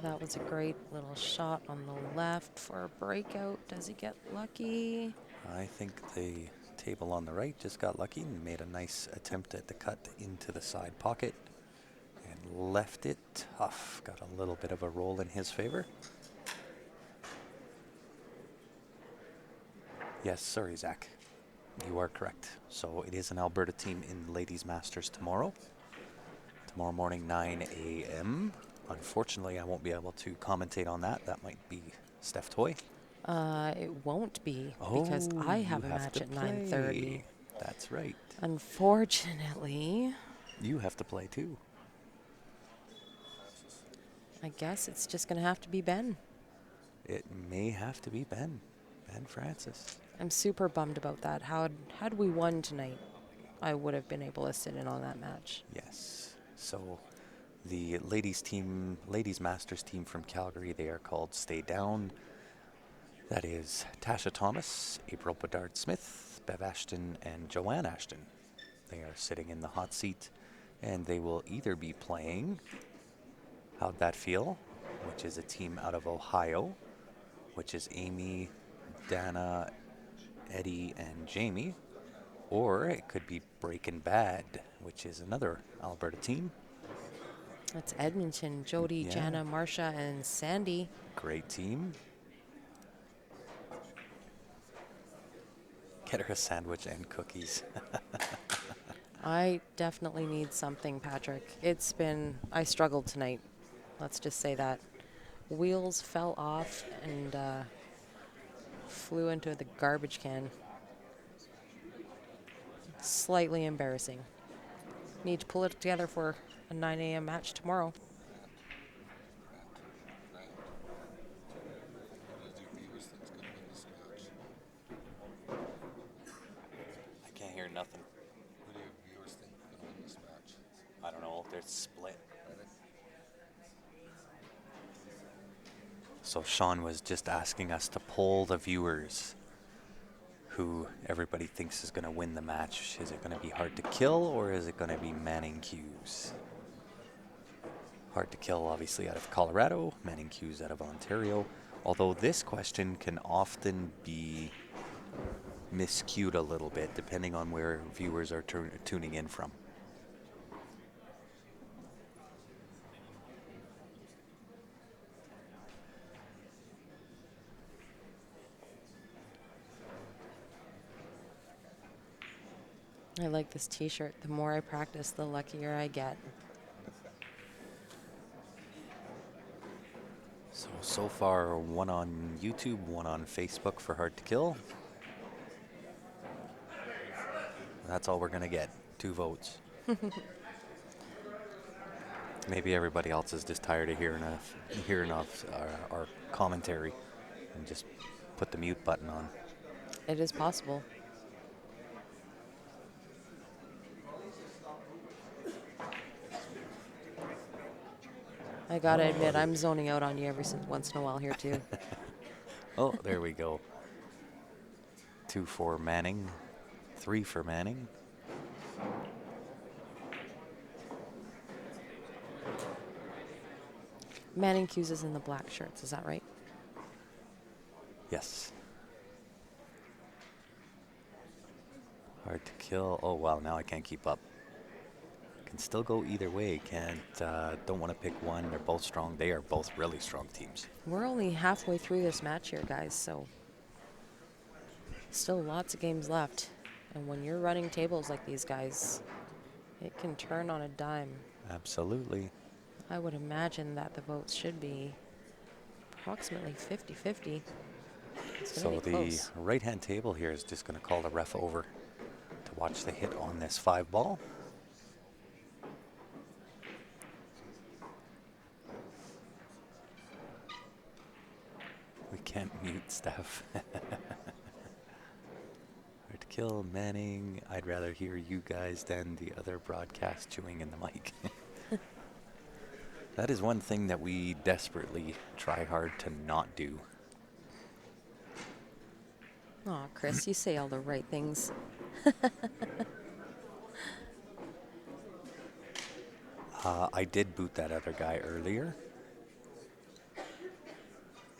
S4: That was a great little shot on the left for a breakout. Does he get lucky?
S1: I think the table on the right just got lucky and made a nice attempt at the cut into the side pocket and left it tough. Got a little bit of a roll in his favor. Yes, sorry, Zach. You are correct. So it is an Alberta team in Ladies Masters tomorrow. Tomorrow morning, 9 a.m. Unfortunately, I won't be able to commentate on that. That might be Steph Toy.
S4: It won't be because I have a match at 9:30.
S1: That's right.
S4: Unfortunately.
S1: You have to play too.
S4: I guess it's just going to have to be Ben.
S1: It may have to be Ben Francis.
S4: I'm super bummed about that. Had we won tonight, I would have been able to sit in on that match.
S1: Yes. So the ladies Masters team from Calgary, they are called Stay Down. That is Tasha Thomas, April Bedard-Smith, Bev Ashton, and Joanne Ashton. They are sitting in the hot seat, and they will either be playing How'd That Feel, which is a team out of Ohio, which is Amy, Dana, Eddie, and Jamie, or it could be Breakin' Bad, which is another Alberta team.
S4: That's Edmonton, Jody, Jana, Marsha, and Sandy.
S1: Great team. Get her a sandwich and cookies.
S4: I definitely need something, Patrick. I struggled tonight. Let's just say that. Wheels fell off and flew into the garbage can. Slightly embarrassing. Need to pull it together for a 9 a.m. match tomorrow.
S1: I can't hear nothing.
S3: Who do your viewers think is going to win this match?
S1: I don't know. They're split. So Sean was just asking us to poll the viewers who everybody thinks is going to win the match. Is it going to be Hard to Kill or is it going to be Manning Hughes? Hard to Kill, obviously, out of Colorado. Manning Hughes out of Ontario. Although this question can often be miscued a little bit, depending on where viewers are tuning in from.
S4: I like this t-shirt. The more I practice, the luckier I get.
S1: So far, one on YouTube, one on Facebook for Hard to Kill. That's all we're going to get. 2 votes. Maybe everybody else is just tired of hearing of our commentary and just put the mute button on.
S4: It is possible. I gotta admit, I'm zoning out on you every once in a while here too.
S1: Oh, there we go. 2 for Manning, 3 for Manning.
S4: Manning Hughes is in the black shirts, is that right?
S1: Yes. Hard to Kill. Oh, wow, now I can't keep up. Can still go either way. Don't want to pick one. They're both strong. They are both really strong teams.
S4: We're only halfway through this match here, guys, so still lots of games left. And when you're running tables like these guys, it can turn on a dime.
S1: Absolutely.
S4: I would imagine that the votes should be approximately 50-50.
S1: So the right-hand table here is just going to call the ref over to watch the hit on this 5 ball. We can't mute Steph. Hard to Kill, Manning. I'd rather hear you guys than the other broadcast chewing in the mic. That is one thing that we desperately try hard to not do.
S4: Aw, Chris, you say all the right things.
S1: I did boot that other guy earlier.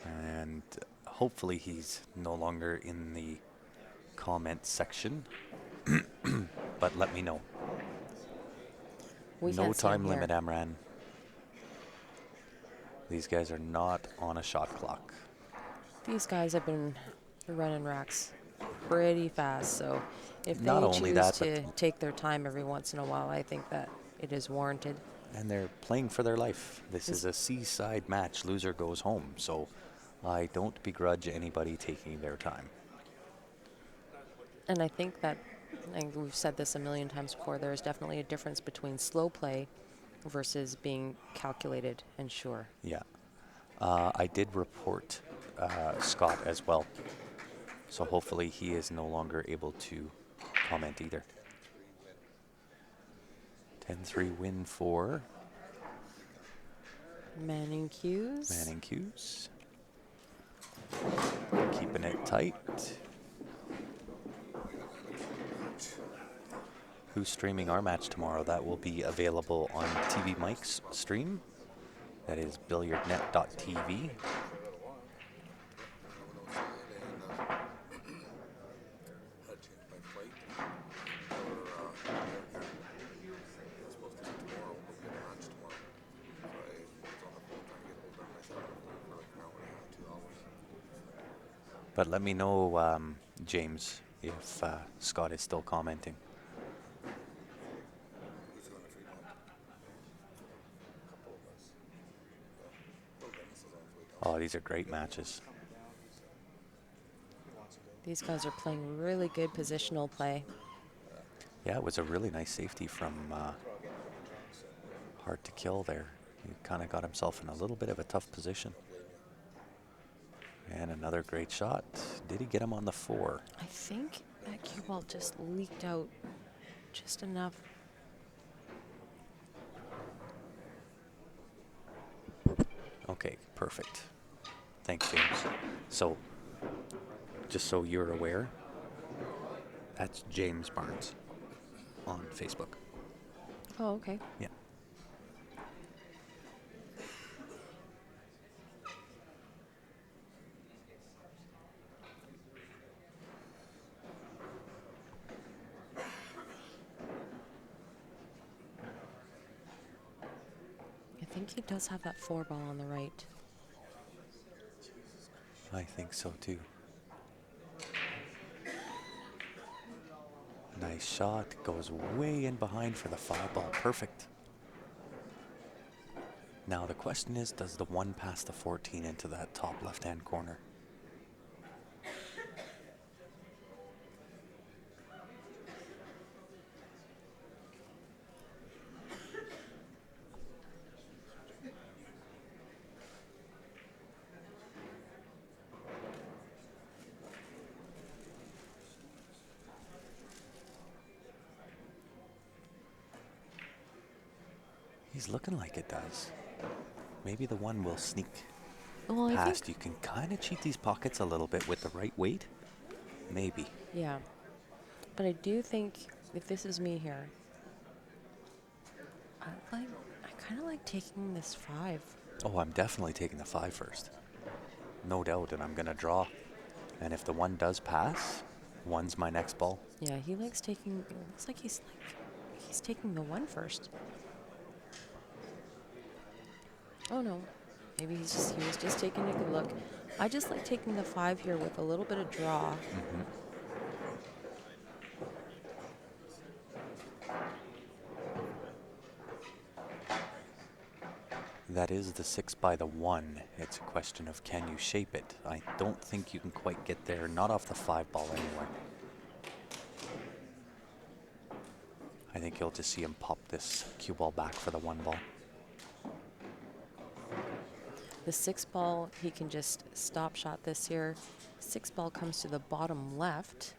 S1: And hopefully he's no longer in the comment section. But let me know.
S4: We
S1: No
S4: can't see him
S1: time limit,
S4: here.
S1: Amran. These guys are not on a shot clock.
S4: These guys have been running racks pretty fast, so if they
S1: Not only
S4: choose
S1: that,
S4: to
S1: but
S4: take their time every once in a while, I think that it is warranted.
S1: and they're playing for their life. This is a seaside match. Loser goes home. So I don't begrudge anybody taking their time.
S4: And I think that, and we've said this a million times before, there is definitely a difference between slow play versus being calculated and sure.
S1: Yeah. I did report Scott as well. So hopefully he is no longer able to comment either. 10-3 win for
S4: Manning Hughes.
S1: Manning Hughes. Keeping it tight. Who's streaming our match tomorrow? That will be available on TV Mike's stream. That is billiardnet.tv. But let me know, James, if Scott is still commenting. Oh, these are great matches.
S4: These guys are playing really good positional play.
S1: Yeah, it was a really nice safety from Hard to Kill there. He kind of got himself in a little bit of a tough position. And another great shot. Did he get him on the 4?
S4: I think that cue ball just leaked out just enough.
S1: Okay, perfect. Thanks, James. So, just so you're aware, that's James Barnes on Facebook.
S4: Oh, okay.
S1: Yeah.
S4: think he does have that 4-ball on the right.
S1: I think so too. Nice shot. Goes way in behind for the 5-ball. Perfect. Now the question is, does the 1 pass the 14 into that top left-hand corner? He's looking like it does. Maybe the 1 will sneak
S4: Well, I
S1: past.
S4: think,
S1: You can kind of cheat these pockets a little bit with the right weight. Maybe.
S4: yeah. But I do think if this is me here, I kind of like taking this 5.
S1: Oh, I'm definitely taking the 5 first. No doubt, and I'm going to draw. And if the 1 does pass, 1's my next ball.
S4: Yeah, he likes taking. It looks like he's taking the 1 first. Oh no, maybe he was just taking a good look. I just like taking the 5 here with a little bit of draw.
S1: That is the 6 by the 1. It's a question of can you shape it. I don't think you can quite get there, not off the 5-ball anyway. I think you'll just see him pop this cue ball back for the 1 ball.
S4: The 6-ball, he can just stop shot this here. 6-ball comes to the bottom left.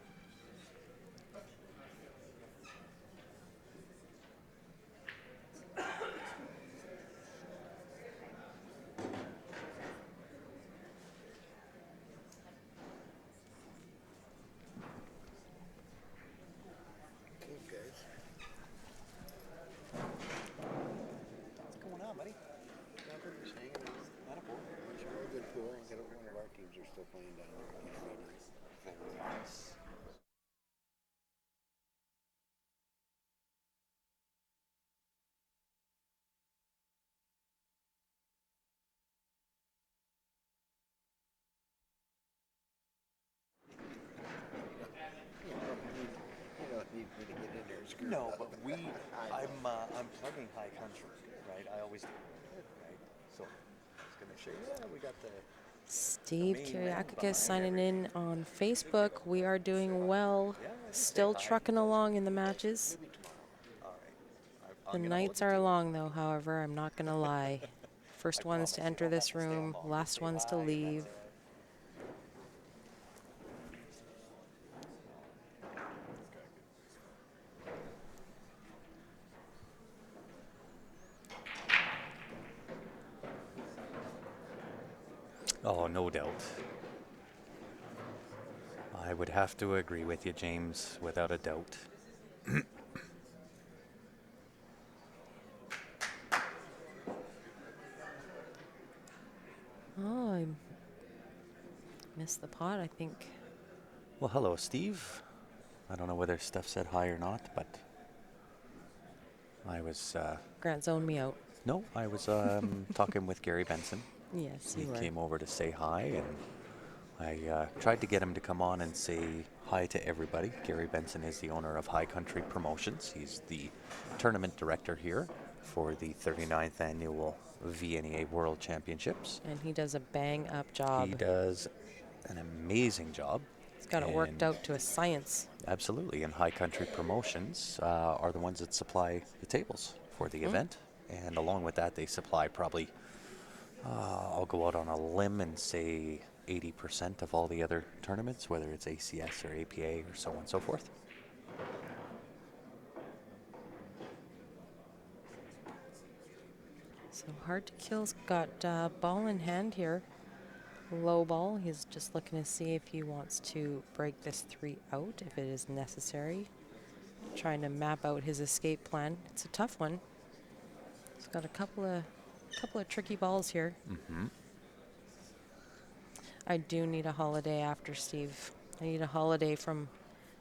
S3: Okay, guys. What's going on, buddy? Nothing, just hanging out. Not a pool. It's a real good pool. One of our teams are still playing down there. Very nice. You don't need me to get in there and screw
S1: No,
S3: it
S1: but
S3: up.
S1: I'm plugging high country, right? I always do, right? So, I was gonna show you. Yeah, we got the.
S4: Steve
S1: main man
S4: Kyriakakis
S1: behind
S4: signing
S1: everything.
S4: in on Facebook. We are doing well. Still trucking along in the matches.
S1: All right.
S4: The nights are long, though, however, I'm not going to lie. First ones to enter this room, last ones to leave.
S1: Oh, no doubt. I would have to agree with you, James, without a doubt.
S4: Oh, I missed the pot, I think.
S1: Well, hello, Steve. I don't know whether Steph said hi or not, but I was,
S4: Grant zoned me out.
S1: no, I was talking with Gary Benson.
S4: Yes,
S1: He
S4: you were.
S1: came over to say hi, and I tried to get him to come on and say hi to everybody. Gary Benson is the owner of High Country Promotions. He's the tournament director here for the 39th annual VNEA World Championships.
S4: And he does a bang-up job.
S1: He does an amazing job.
S4: He's got it worked
S1: and
S4: out to a science.
S1: Absolutely, and High Country Promotions are the ones that supply the tables for the event. And along with that, they supply probably, I'll go out on a limb and say 80% of all the other tournaments, whether it's ACS or APA or so on and so forth.
S4: So Hard to Kill's got ball in hand here. Low ball. He's just looking to see if he wants to break this 3 out, if it is necessary. Trying to map out his escape plan. It's a tough one. He's got a couple of tricky balls here. I do need a holiday after Steve. I need a holiday from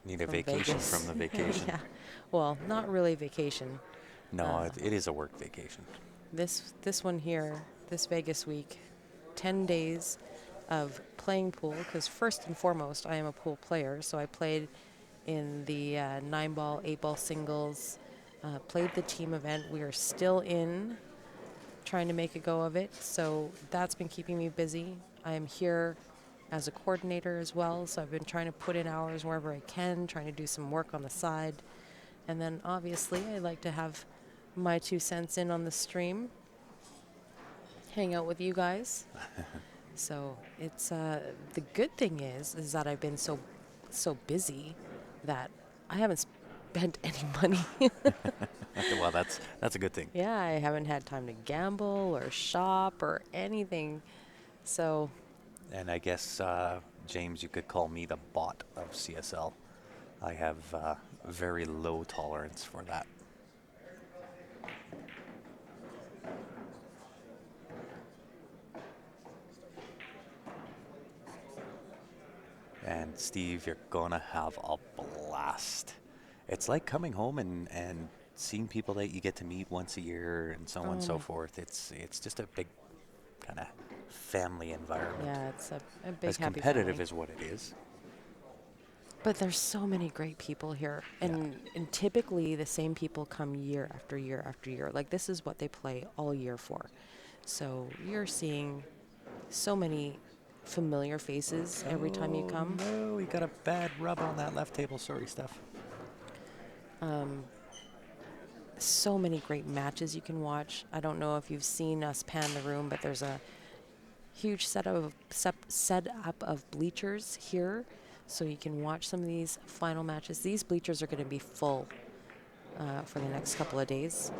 S1: Need a
S4: from
S1: vacation
S4: Vegas.
S1: from the vacation.
S4: Yeah. Well, not really vacation.
S1: No, it is a work vacation.
S4: This one here, this Vegas week, 10 days of playing pool, because first and foremost, I am a pool player, so I played in the 9-ball, 8-ball singles, played the team event. We are still in trying to make a go of it, so that's been keeping me busy. I am here as a coordinator as well, so I've been trying to put in hours wherever I can, trying to do some work on the side. And then obviously I like to have my 2 cents in on the stream, hang out with you guys. So it's the good thing is that I've been so busy that I haven't spent any money.
S1: Well, that's a good thing.
S4: Yeah, I haven't had time to gamble or shop or anything. So
S1: And I guess, James, you could call me the bot of CSL. I have very low tolerance for that. And Steve, you're gonna have a blast. It's like coming home and seeing people that you get to meet once a year and so on and so forth. It's just a big kind of family environment.
S4: yeah, it's a big
S1: As
S4: happy
S1: competitive
S4: family.
S1: as what it is.
S4: But there's so many great people here, and typically the same people come year after year after year. Like this is what they play all year for. So you're seeing so many familiar faces every time you come.
S1: No, we got a bad rub on that left table. Sorry, Steph.
S4: So many great matches you can watch. I don't know if you've seen us pan the room, but there's a huge setup of bleachers here, so you can watch some of these final matches. These bleachers are going to be full for the next couple of days.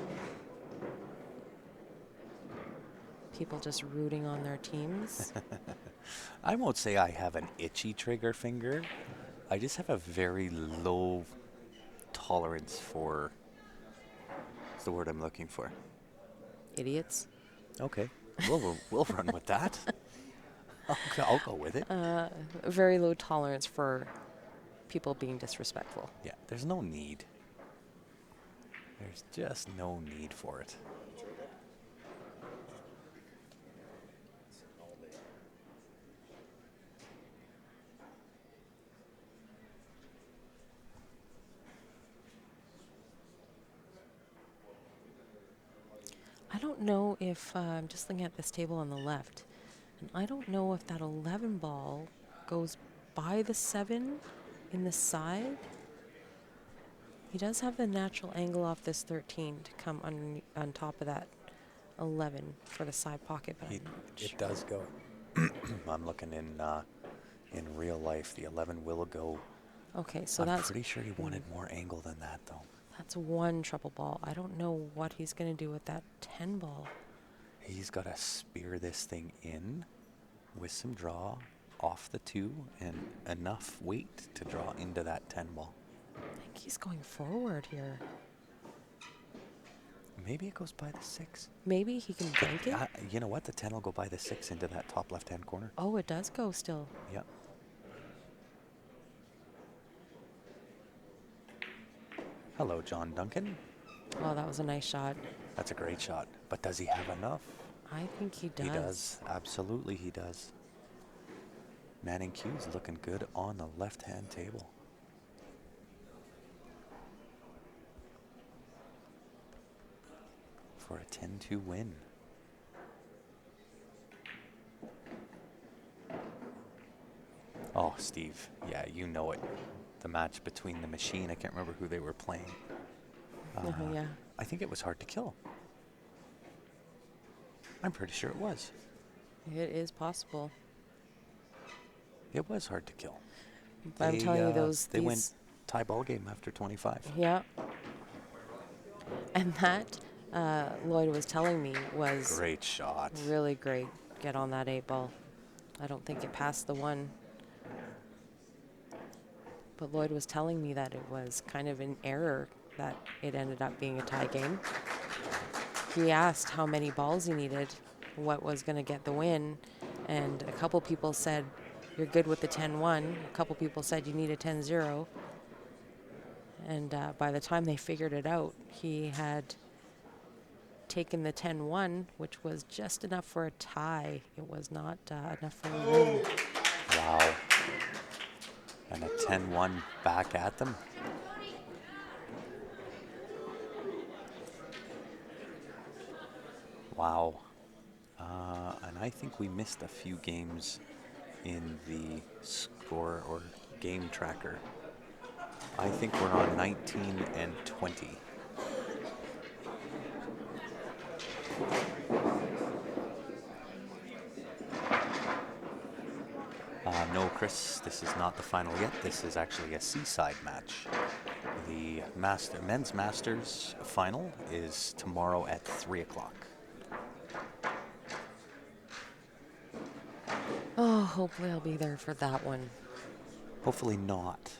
S4: People just rooting on their teams.
S1: I won't say I have an itchy trigger finger. I just have a very low tolerance for. What's the word I'm looking for?
S4: Idiots.
S1: Okay, we'll run with that. I'll go with it.
S4: Very low tolerance for people being disrespectful.
S1: Yeah, there's no need. There's just no need for it.
S4: I don't know if I'm just looking at this table on the left, and I don't know if that 11 ball goes by the 7 in the side. He does have the natural angle off this 13 to come on top of that 11 for the side pocket, but I'm not
S1: It
S4: sure.
S1: does go. I'm looking in real life. The 11 will go.
S4: Okay, so
S1: I'm
S4: that's
S1: pretty sure he wanted more angle than that, though.
S4: that's one trouble ball. I don't know what he's going to do with that 10 ball.
S1: He's got to spear this thing in with some draw off the 2 and enough weight to draw into that 10 ball.
S4: I think he's going forward here.
S1: Maybe it goes by the 6.
S4: Maybe he can bank it.
S1: You know what? The 10 will go by the 6 into that top left-hand corner.
S4: Oh, it does go still.
S1: Yep. Hello, John Duncan.
S4: Oh, that was a nice shot.
S1: That's a great shot. But does he have enough?
S4: I think he does.
S1: He does. Absolutely, he does. Manning Q's looking good on the left-hand table. For a 10-2 win. Oh, Steve. Yeah, you know it. The match between the machine. I can't remember who they were playing.
S4: Yeah.
S1: I think it was hard to kill. I'm pretty sure it was.
S4: It is possible.
S1: It was hard to kill.
S4: But I'm telling you,
S1: They
S4: these,
S1: went tie ball game after 25.
S4: yeah. And that Lloyd was telling me was
S1: Great shot.
S4: really great. Get on that 8 ball. I don't think it passed the 1. But Lloyd was telling me that it was kind of an error that it ended up being a tie game. He asked how many balls he needed, what was going to get the win, and a couple people said, you're good with the 10-1. A couple people said you need a 10-0. And by the time they figured it out, he had taken the 10-1, which was just enough for a tie. It was not enough for a win.
S1: Wow. And a 10-1 back at them. Wow. And I think we missed a few games in the score or game tracker. I think we're on 19 and 20. No, Chris, this is not the final yet. This is actually a seaside match. The men's Masters final is tomorrow at 3 o'clock.
S4: Oh, hopefully I'll be there for that one.
S1: Hopefully not.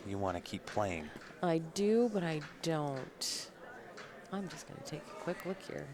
S1: You want to keep playing.
S4: I do, but I don't. I'm just going to take a quick look here.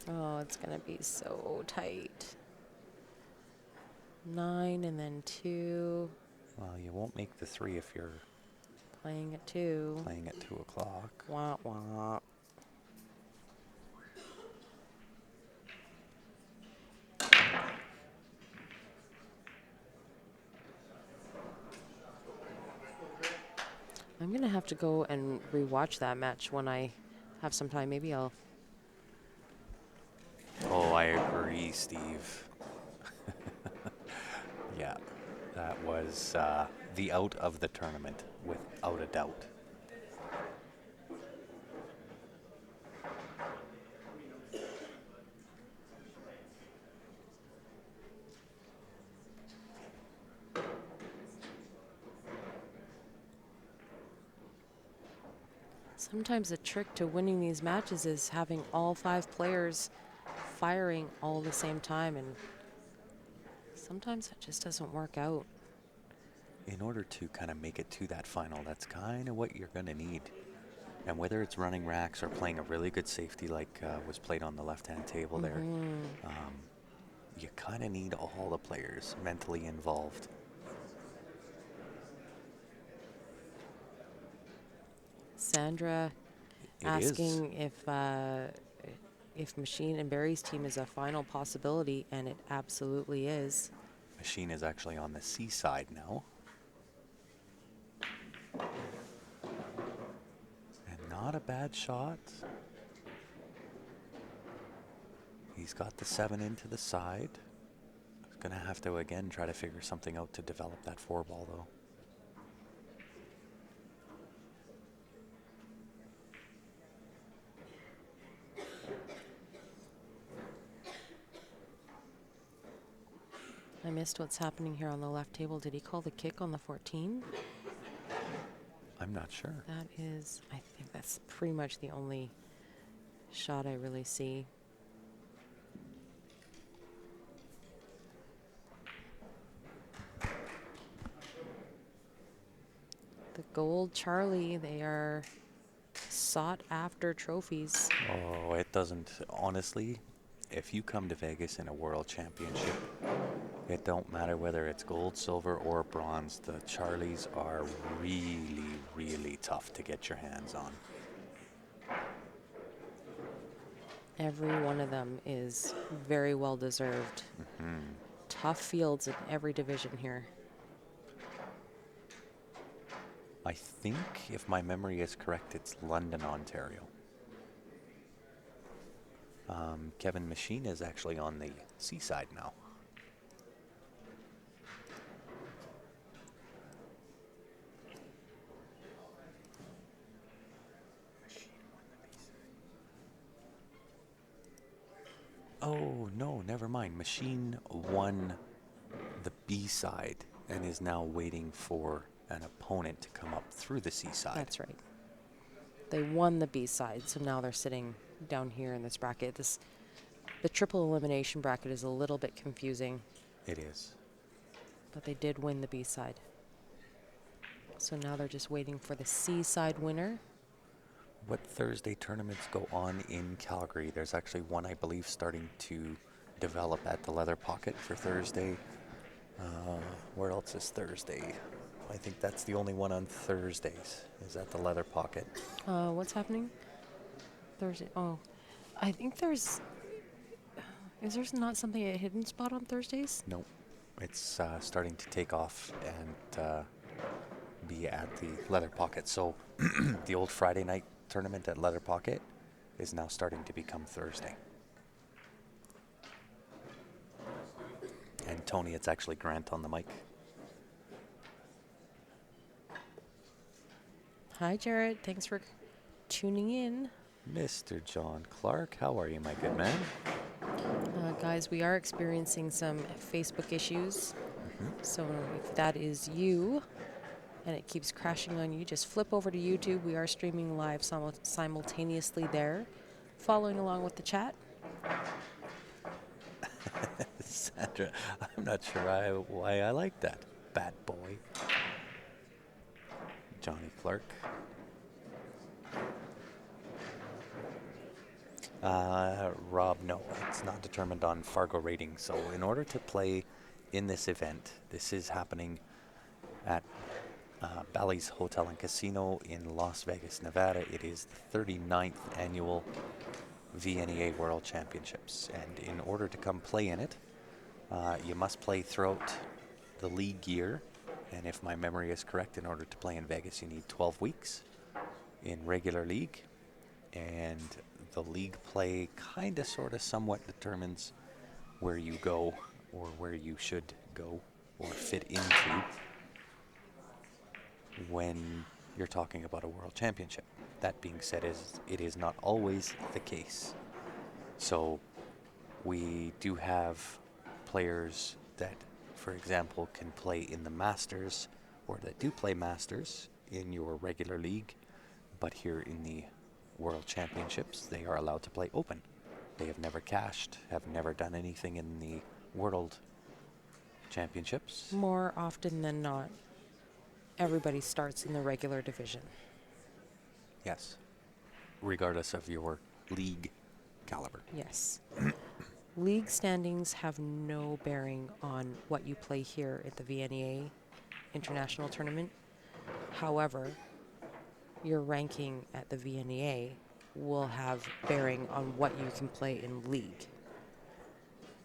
S4: Oh, it's going to be so tight. 9 and then 2.
S1: Well, you won't make the 3 if you're
S4: Playing at 2.
S1: playing at 2 o'clock.
S4: Wah, wah. I'm going to have to go and rewatch that match when I have some time. Maybe I'll...
S1: Oh, I agree, Steve. Yeah, that was the out of the tournament, without a doubt.
S4: Sometimes the trick to winning these matches is having all 5 players firing all the same time, and sometimes it just doesn't work out.
S1: In order to kind of make it to that final, that's kind of what you're going to need. And whether it's running racks or playing a really good safety like was played on the left-hand table there, you kind of need all the players mentally involved.
S4: Sandra
S1: It
S4: asking if Machine and Barry's team is a final possibility, and it absolutely is.
S1: Machine is actually on the seaside now. And not a bad shot. He's got the 7 into the side. He's going to have to, again, try to figure something out to develop that 4 ball, though.
S4: I missed what's happening here on the left table. Did he call the kick on the 14?
S1: I'm not sure.
S4: That is, I think that's pretty much the only shot I really see. The gold Charlie, they are sought after trophies.
S1: Oh, it doesn't. Honestly, if you come to Vegas in a world championship, it don't matter whether it's gold, silver, or bronze. The Charlies are really, really tough to get your hands on.
S4: Every one of them is very well deserved. Tough fields in every division here.
S1: I think, if my memory is correct, it's London, Ontario. Kevin Machine is actually on the seaside now. Oh, no, never mind. Machine won the B side and is now waiting for an opponent to come up through the C side.
S4: That's right. They won the B side, so now they're sitting down here in this bracket. The triple elimination bracket is a little bit confusing,
S1: It is.
S4: but they did win the B side. So now they're just waiting for the C side winner.
S1: What Thursday tournaments go on in Calgary? There's actually one, I believe, starting to develop at the Leather Pocket for Thursday. Where else is Thursday? I think that's the only one on Thursdays, is at the Leather Pocket.
S4: What's happening? Thursday. Oh, I think there's. Is there not something at Hidden Spot on Thursdays?
S1: No, it's starting to take off and be at the Leather Pocket. So the old Friday night tournament at Leather Pocket is now starting to become Thursday. And Tony, it's actually Grant on the mic.
S4: Hi, Jared. Thanks for tuning in.
S1: Mr. John Clark, how are you, my good man?
S4: Guys, we are experiencing some Facebook issues. So if that is you and it keeps crashing on you, just flip over to YouTube. We are streaming live simultaneously there, following along with the chat.
S1: Sandra, I'm not sure why I like that. Bad boy. Johnny Clark. Rob, no, it's not determined on Fargo rating. So in order to play in this event, this is happening at Ballys Hotel and Casino in Las Vegas, Nevada. It is the 39th annual VNEA World Championships. And in order to come play in it, you must play throughout the league year. And if my memory is correct, in order to play in Vegas, you need 12 weeks in regular league. And the league play kind of, sort of, somewhat determines where you go or where you should go or fit into when you're talking about a world championship. That being said, it is not always the case. So we do have players that, for example, can play in the Masters or that do play Masters in your regular league, but here in the World Championships, they are allowed to play Open. They have never cashed, have never done anything in the World Championships.
S4: More often than not, everybody starts in the regular division.
S1: Yes, regardless of your league caliber.
S4: Yes. League standings have no bearing on what you play here at the VNEA International Tournament. However, your ranking at the VNEA will have bearing on what you can play in league.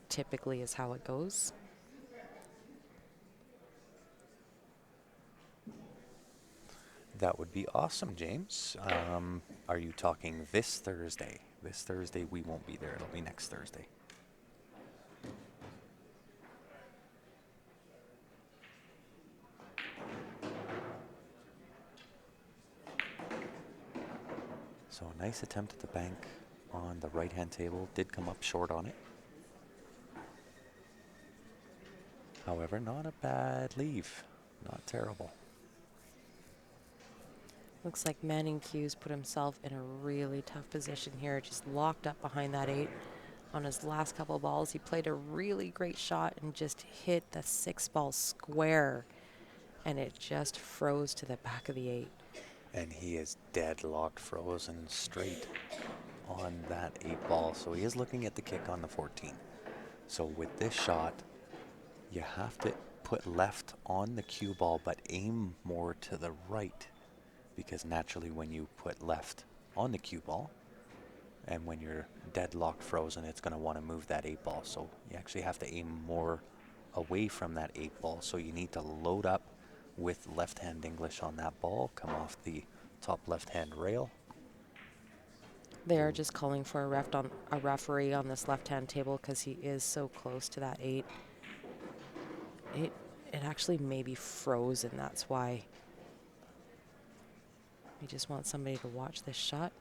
S4: Typically is how it goes.
S1: That would be awesome, James. Are you talking this Thursday? This Thursday we won't be there. It'll be next Thursday. So a nice attempt at the bank on the right-hand table. Did come up short on it. However, not a bad leave. Not terrible.
S4: Looks like Manning Hughes put himself in a really tough position here, just locked up behind that 8 on his last couple of balls. He played a really great shot and just hit the 6-ball square, and it just froze to the back of the 8.
S1: And he is deadlocked, frozen straight on that 8-ball. So he is looking at the kick on the 14. So with this shot, you have to put left on the cue ball, but aim more to the right. Because naturally when you put left on the cue ball, and when you're deadlocked frozen, it's going to want to move that 8-ball. So you actually have to aim more away from that 8-ball. So you need to load up with left-hand English on that ball, come off the top left-hand rail.
S4: They are just calling for a referee on this left-hand table because he is so close to that 8. It actually may be frozen. That's why. We just want somebody to watch this shot.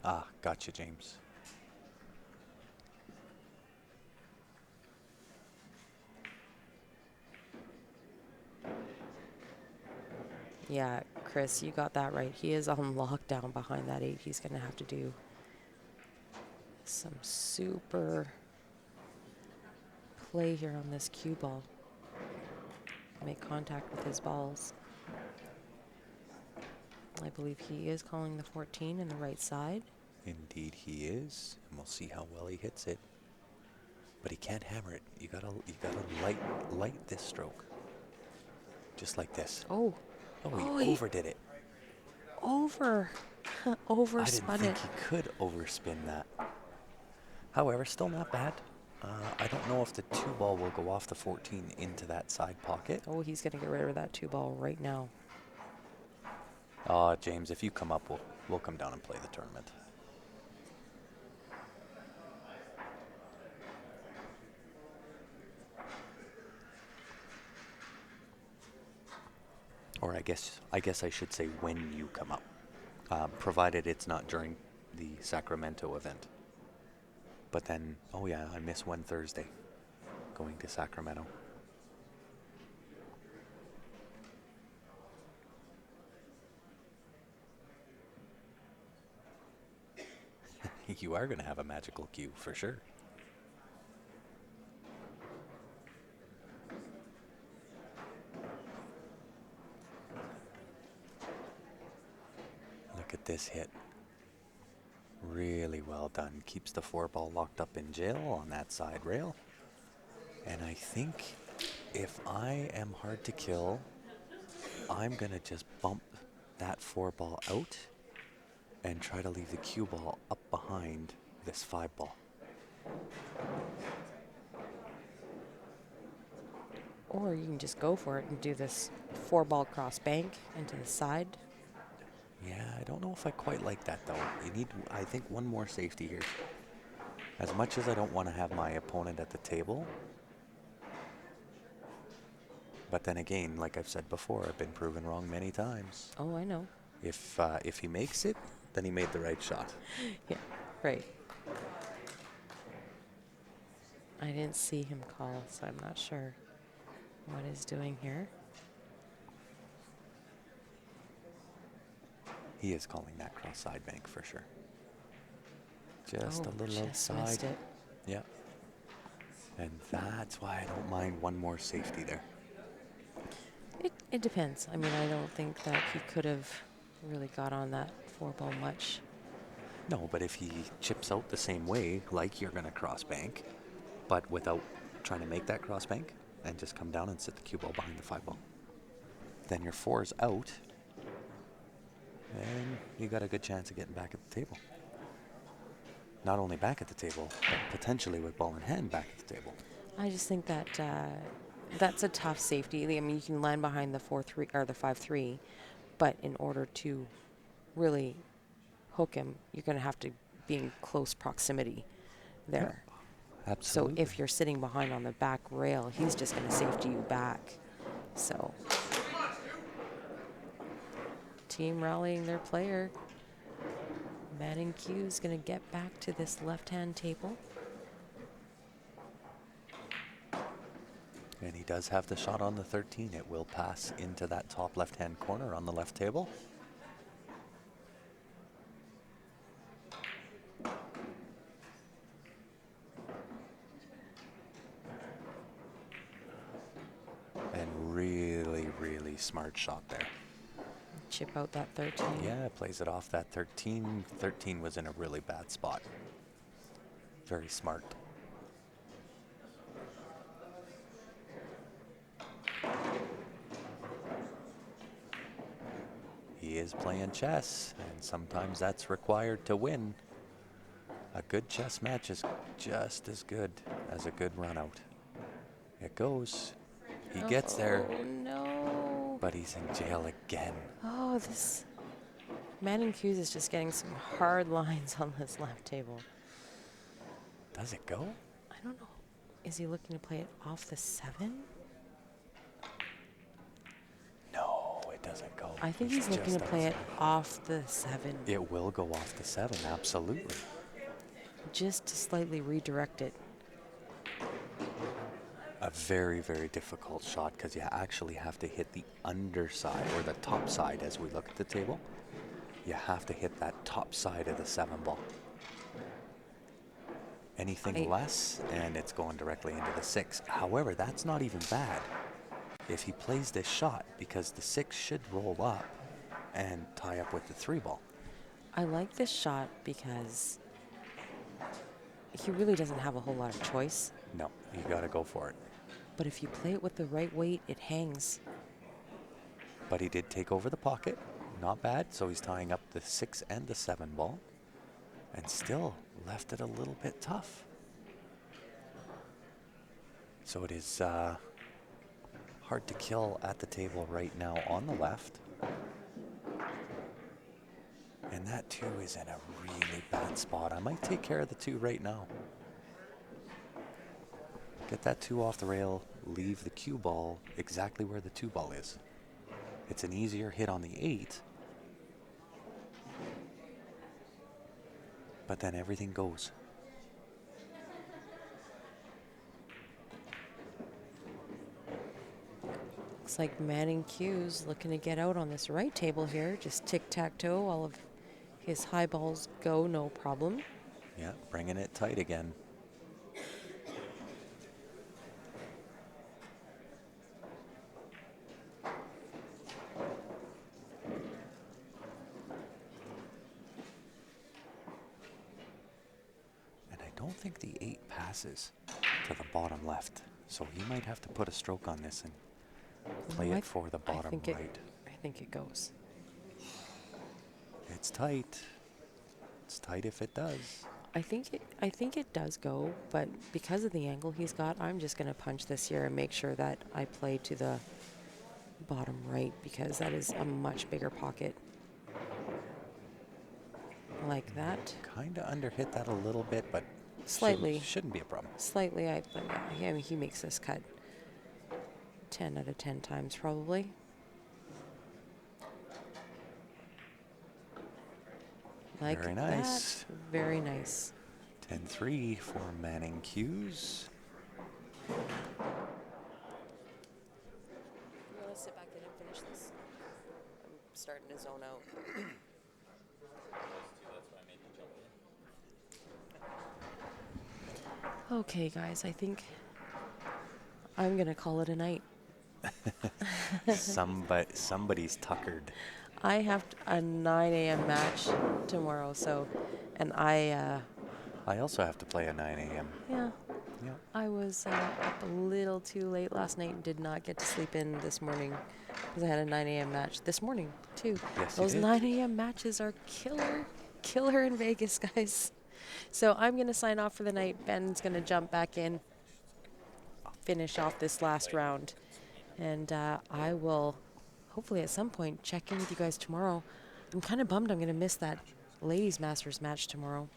S1: Ah, gotcha, James.
S4: Yeah, Chris, you got that right. He is on lockdown behind that 8. He's going to have to do Some super play here on this cue ball. Make contact with his balls. I believe he is calling the 14 in the right side.
S1: Indeed he is, and we'll see how well he hits it. But he can't hammer it. You gotta light this stroke. Just like this.
S4: Oh,
S1: Oh, he overdid it.
S4: over.
S1: I didn't
S4: Overspun
S1: think
S4: it.
S1: he could overspin that. However, still not bad. I don't know if the 2-ball will go off the 14 into that side pocket.
S4: Oh, he's going to get rid of that 2-ball right now.
S1: James, if you come up, we'll come down and play the tournament. Or I guess I should say when you come up, provided it's not during the Sacramento event. But then, oh yeah, I miss one Thursday, going to Sacramento. You are going to have a magical cue for sure. Look at this hit. Really well done. Keeps the 4-ball locked up in jail on that side rail. And I think if I am hard to kill, I'm going to just bump that 4-ball out and try to leave the cue ball up behind this 5-ball.
S4: Or you can just go for it and do this 4-ball cross bank into the side.
S1: Yeah, I don't know if I quite like that though. You need, I think, one more safety here. As much as I don't want to have my opponent at the table, but then again, like I've said before, I've been proven wrong many times.
S4: Oh, I know.
S1: If he makes it, then he made the right shot.
S4: Yeah, right. I didn't see him call, so I'm not sure what he's doing here.
S1: He is calling that cross side bank for sure. Just a little
S4: just
S1: outside.
S4: missed it.
S1: Yeah. And that's why I don't mind one more safety there.
S4: It depends. I mean, I don't think that he could have really got on that 4-ball much.
S1: No, but if he chips out the same way, like you're going to cross bank, but without trying to make that cross bank, and just come down and sit the cue ball behind the 5-ball, then your 4's out, and you got a good chance of getting back at the table. Not only back at the table, but potentially with ball in hand back at the table.
S4: I just think that that's a tough safety. I mean, you can land behind the 4-3 or the 5-3, but in order to really hook him, you're going to have to be in close proximity there.
S1: Yeah, absolutely.
S4: So if you're sitting behind on the back rail, he's just going to safety you back. So team rallying their player. Manning Q is going to get back to this left-hand table.
S1: And he does have the shot on the 13. It will pass into that top left-hand corner on the left table. And really, really smart shot there.
S4: Chip out that 13.
S1: Yeah, plays it off that 13. 13 was in a really bad spot. Very smart. He is playing chess, and sometimes that's required to win. A good chess match is just as good as a good run out. It goes. He gets there,
S4: Oh, no.
S1: but he's in jail again.
S4: Oh, this Manning Hughes is just getting some hard lines on this left table.
S1: Does it go?
S4: I don't know. Is he looking to play it off the 7?
S1: No, it doesn't go.
S4: I think
S1: It's
S4: he's looking to
S1: just
S4: play it
S1: outside.
S4: off the 7.
S1: It will go off the 7, absolutely.
S4: Just to slightly redirect it.
S1: A very, very difficult shot because you actually have to hit the underside or the top side as we look at the table. You have to hit that top side of the 7 ball. Anything less, and it's going directly into the 6. However, that's not even bad if he plays this shot, because the 6 should roll up and tie up with the 3 ball.
S4: I like this shot because he really doesn't have a whole lot of choice.
S1: No, you got to go for it.
S4: But if you play it with the right weight, it hangs.
S1: But he did take over the pocket. Not bad. So he's tying up the 6 and the 7 ball. And still left it a little bit tough. So it is hard to kill at the table right now on the left. And that 2 is in a really bad spot. I might take care of the 2 right now. Get that 2 off the rail, leave the cue ball exactly where the 2 ball is. It's an easier hit on the 8. But then everything goes.
S4: Looks like Manning Q's looking to get out on this right table here. Just tic-tac-toe. All of his high balls go, no problem.
S1: Yeah, bringing it tight again. And I don't think the 8 passes to the bottom left. So he might have to put a stroke on this and play it for the bottom right.
S4: I think it goes.
S1: It's tight. It's tight if it does.
S4: I think it does go, but because of the angle he's got, I'm just going to punch this here and make sure that I play to the bottom right, because that is a much bigger pocket. Like that.
S1: Kind of underhit that a little bit, but
S4: Slightly.
S1: shouldn't be a problem.
S4: Slightly, I mean, he makes this cut 10 out of 10 times probably. Like
S1: Very nice.
S4: That. Very nice.
S1: 10-3 for Manning Q's.
S4: You want to sit back in and finish this? I'm starting to zone out. Okay, guys, I think I'm going to call it a night.
S1: Somebody's tuckered.
S4: I have a 9 a.m. match tomorrow, so, and I
S1: also have to play at 9 a.m.
S4: Yeah.
S1: Yeah.
S4: I was up a little too late last night and did not get to sleep in this morning because I had a 9 a.m. match this morning, too.
S1: Yes, you
S4: Those
S1: did.
S4: 9 a.m. matches are killer in Vegas, guys. So I'm going to sign off for the night. Ben's going to jump back in, finish off this last round, and I will hopefully at some point check in with you guys tomorrow. I'm kind of bummed I'm going to miss that Ladies Masters match tomorrow,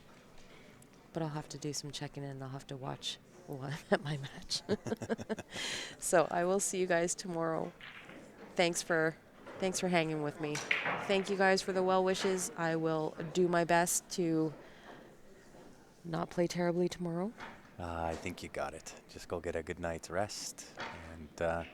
S4: but I'll have to do some checking in and I'll have to watch while I'm at my match. So I will see you guys tomorrow. Thanks for hanging with me. Thank you guys for the well wishes. I will do my best to not play terribly tomorrow.
S1: I think you got it. Just go get a good night's rest and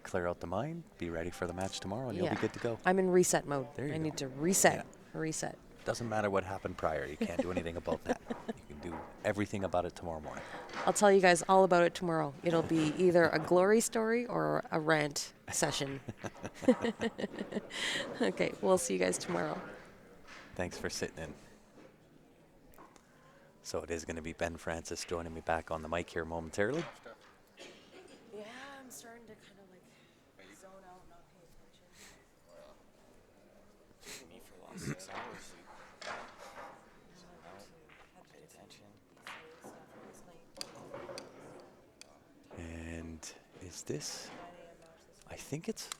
S1: clear out the mind. Be ready for the match tomorrow, and you'll be good to go.
S4: I'm in reset mode.
S1: There you
S4: I
S1: go.
S4: need to reset.
S1: Yeah.
S4: Reset.
S1: Doesn't matter what happened prior. You can't do anything about that. You can do everything about it tomorrow morning.
S4: I'll tell you guys all about it tomorrow. It'll be either a glory story or a rant session. Okay, we'll see you guys tomorrow.
S1: Thanks for sitting in. So it is going to be Ben Francis joining me back on the mic here momentarily.
S4: Yeah, I'm starting to kind of like zone out, not pay attention.
S3: Me for the last 6 hours. Pay attention.
S1: And is this, I think it's,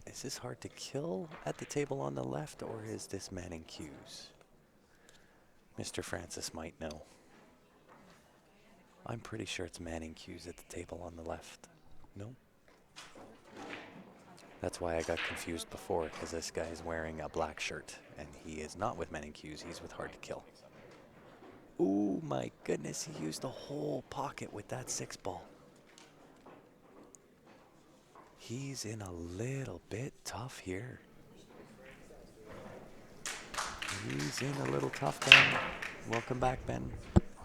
S1: is this hard to kill at the table on the left, or is this Manning Q's? Mr. Francis might know. I'm pretty sure it's Manning Q's at the table on the left. No? That's why I got confused before, because this guy is wearing a black shirt, and he is not with Manning Q's, he's with Hard to Kill. Ooh, my goodness, he used the whole pocket with that 6 ball. He's in a little bit tough here. He's in a little tough, Ben. Welcome back, Ben.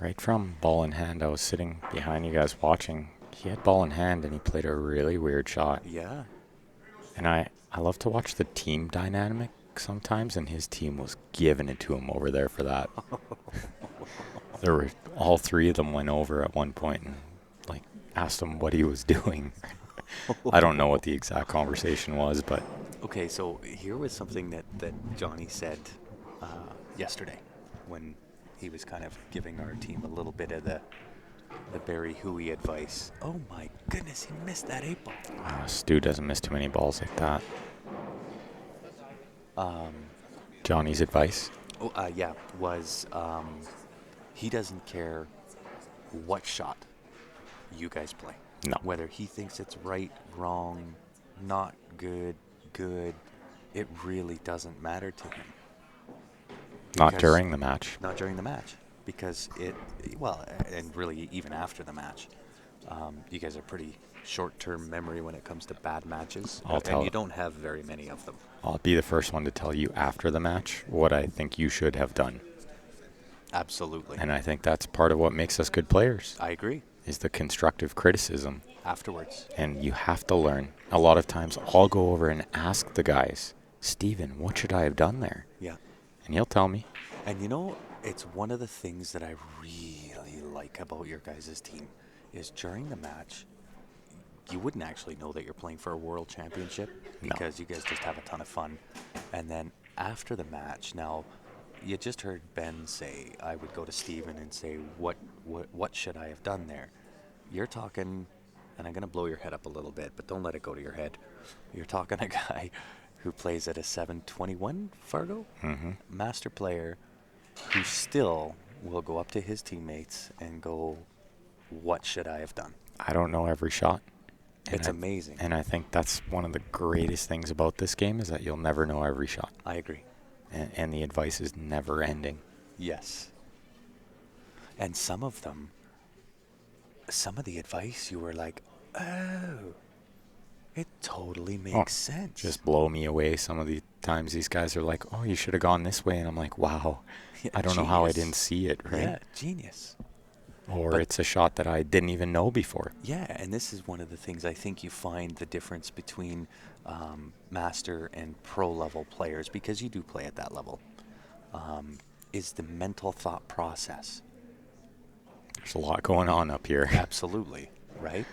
S2: Right from ball in hand, I was sitting behind you guys watching. He had ball in hand and he played a really weird shot.
S1: Yeah.
S2: And I love to watch the team dynamic sometimes, and his team was giving it to him over there for that. There were all three of them went over at one point and like asked him what he was doing. I don't know what the exact conversation was, but
S1: Okay, so here was something that Johnny said yesterday when he was kind of giving our team a little bit of the Barry Huey advice. Oh my goodness, he missed that 8 ball.
S2: Stu doesn't miss too many balls like that. Johnny's advice.
S1: Was he doesn't care what shot you guys play.
S2: No.
S1: Whether he thinks it's right, wrong, not good, good, it really doesn't matter to him.
S2: Not
S1: Because-
S2: during the match.
S1: Not during the match. Because and really even after the match, you guys are pretty short-term memory when it comes to bad matches. And you don't have very many of them.
S2: I'll be the first one to tell you after the match what I think you should have done.
S1: Absolutely.
S2: And I think that's part of what makes us good players,
S1: I agree.
S2: is the constructive criticism.
S1: Afterwards.
S2: And you have to learn. A lot of times I'll go over and ask the guys, Steven, what should I have done there?
S1: Yeah.
S2: And he'll tell me.
S1: And you know, it's one of the things that I really like about your guys' team is during the match, you wouldn't actually know that you're playing for a world championship because you guys just have a ton of fun. And then after the match, now you just heard Ben say, I would go to Steven and say, what should I have done there? You're talking, and I'm going to blow your head up a little bit, but don't let it go to your head. You're talking a guy who plays at a 721 Fargo, master player, who still will go up to his teammates and go, what should I have done?
S2: I don't know every shot.
S1: It's amazing.
S2: And I think that's one of the greatest things about this game is that you'll never know every shot.
S1: I agree.
S2: And the advice is never ending.
S1: Yes. And some of them, some of the advice you were like, oh, it totally makes sense.
S2: Just blow me away. Some of the times these guys are like, oh, you should have gone this way. And I'm like, wow,
S1: Yeah,
S2: I don't know how I
S1: genius.
S2: didn't see it, right?
S1: Yeah, genius.
S2: Or
S1: But-
S2: it's a shot that I didn't even know before.
S1: Yeah, and this is one of the things I think you find the difference between master and pro level players, because you do play at that level, is the mental thought process.
S2: There's a lot going on up here.
S1: Absolutely, right?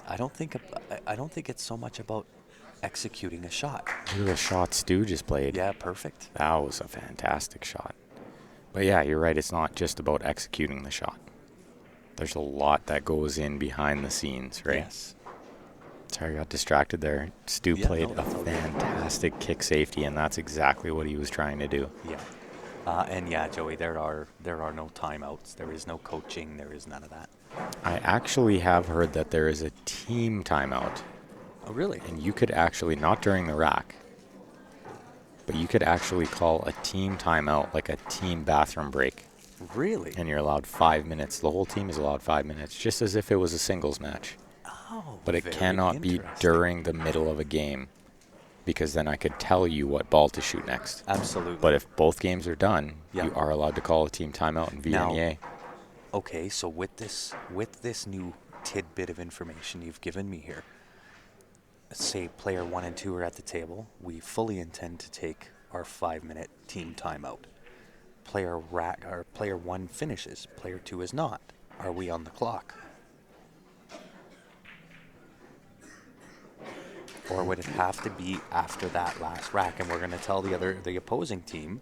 S1: I don't think it's so much about executing a shot.
S2: Look at the shot Stu just played.
S1: Yeah, perfect.
S2: That was a fantastic shot. But yeah, you're right. It's not just about executing the shot. There's a lot that goes in behind the scenes, right?
S1: Yes.
S2: Sorry, I got distracted there. Stu
S1: Yeah,
S2: played
S1: no,
S2: a
S1: that's all good.
S2: fantastic kick safety, and that's exactly what he was trying to do.
S1: Yeah. And yeah, Joey, there are no timeouts. There is no coaching. There is none of that.
S2: I actually have heard that there is a team timeout,
S1: Oh, really?
S2: and you could actually, not during the rack, but you could actually call a team timeout, like a team bathroom break,
S1: Really?
S2: and you're allowed 5 minutes. The whole team is allowed 5 minutes, just as if it was a singles match.
S1: Oh,
S2: But it
S1: very
S2: cannot be
S1: interesting.
S2: during the middle of a game, because then I could tell you what ball to shoot next.
S1: Absolutely.
S2: But if both games are done,
S1: Yeah.
S2: you are allowed to call a team timeout in VNEA.
S1: Okay, so with this new tidbit of information you've given me here, say player 1 and 2 are at the table, we fully intend to take our 5-minute team timeout. Player 1 finishes, player 2 is not. Are we on the clock? Or would it have to be after that last rack, and we're going to tell the opposing team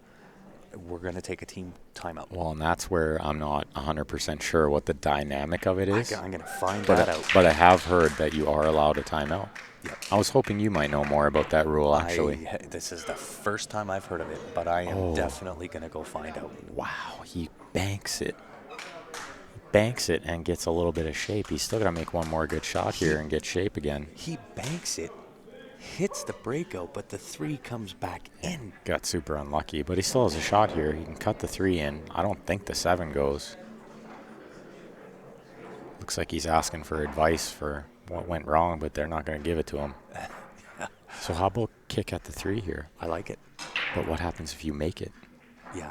S1: we're going to take a team timeout?
S2: Well, and that's where I'm not 100% sure what the dynamic of it is.
S1: I'm going to find
S2: But
S1: that out.
S2: but I have heard that you are allowed a timeout.
S1: Yep.
S2: I was hoping you might know more about that rule, actually.
S1: This is the first time I've heard of it, but I am
S2: Oh.
S1: definitely going to go find out.
S2: Wow, he banks it. Banks it and gets a little bit of shape. He's still got to make one more good shot here and get shape again.
S1: He banks it, hits the breakout, but the 3 comes back in.
S2: Got super unlucky, but he still has a shot here. He can cut the 3 in. I don't think the 7 goes. Looks like he's asking for advice for what went wrong, but they're not going to give it to him. So how about kick at the 3 here?
S1: I like it.
S2: But what happens if you make it?
S1: Yeah.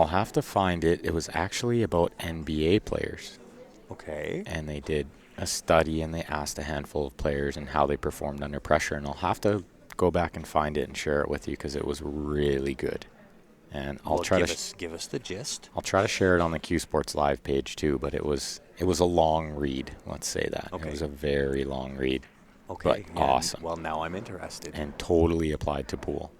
S2: I'll have to find it. It was actually about NBA players.
S1: Okay.
S2: And they did a study and they asked a handful of players and how they performed under pressure. And I'll have to go back and find it and share it with you because it was really good. And I'll
S1: Well,
S2: try
S1: give us the gist.
S2: I'll try to share it on the Q Sports Live page too. But it was a long read. Let's say that.
S1: Okay.
S2: It was a very long read.
S1: Okay.
S2: But awesome.
S1: Well, now I'm interested.
S2: And totally applied to pool.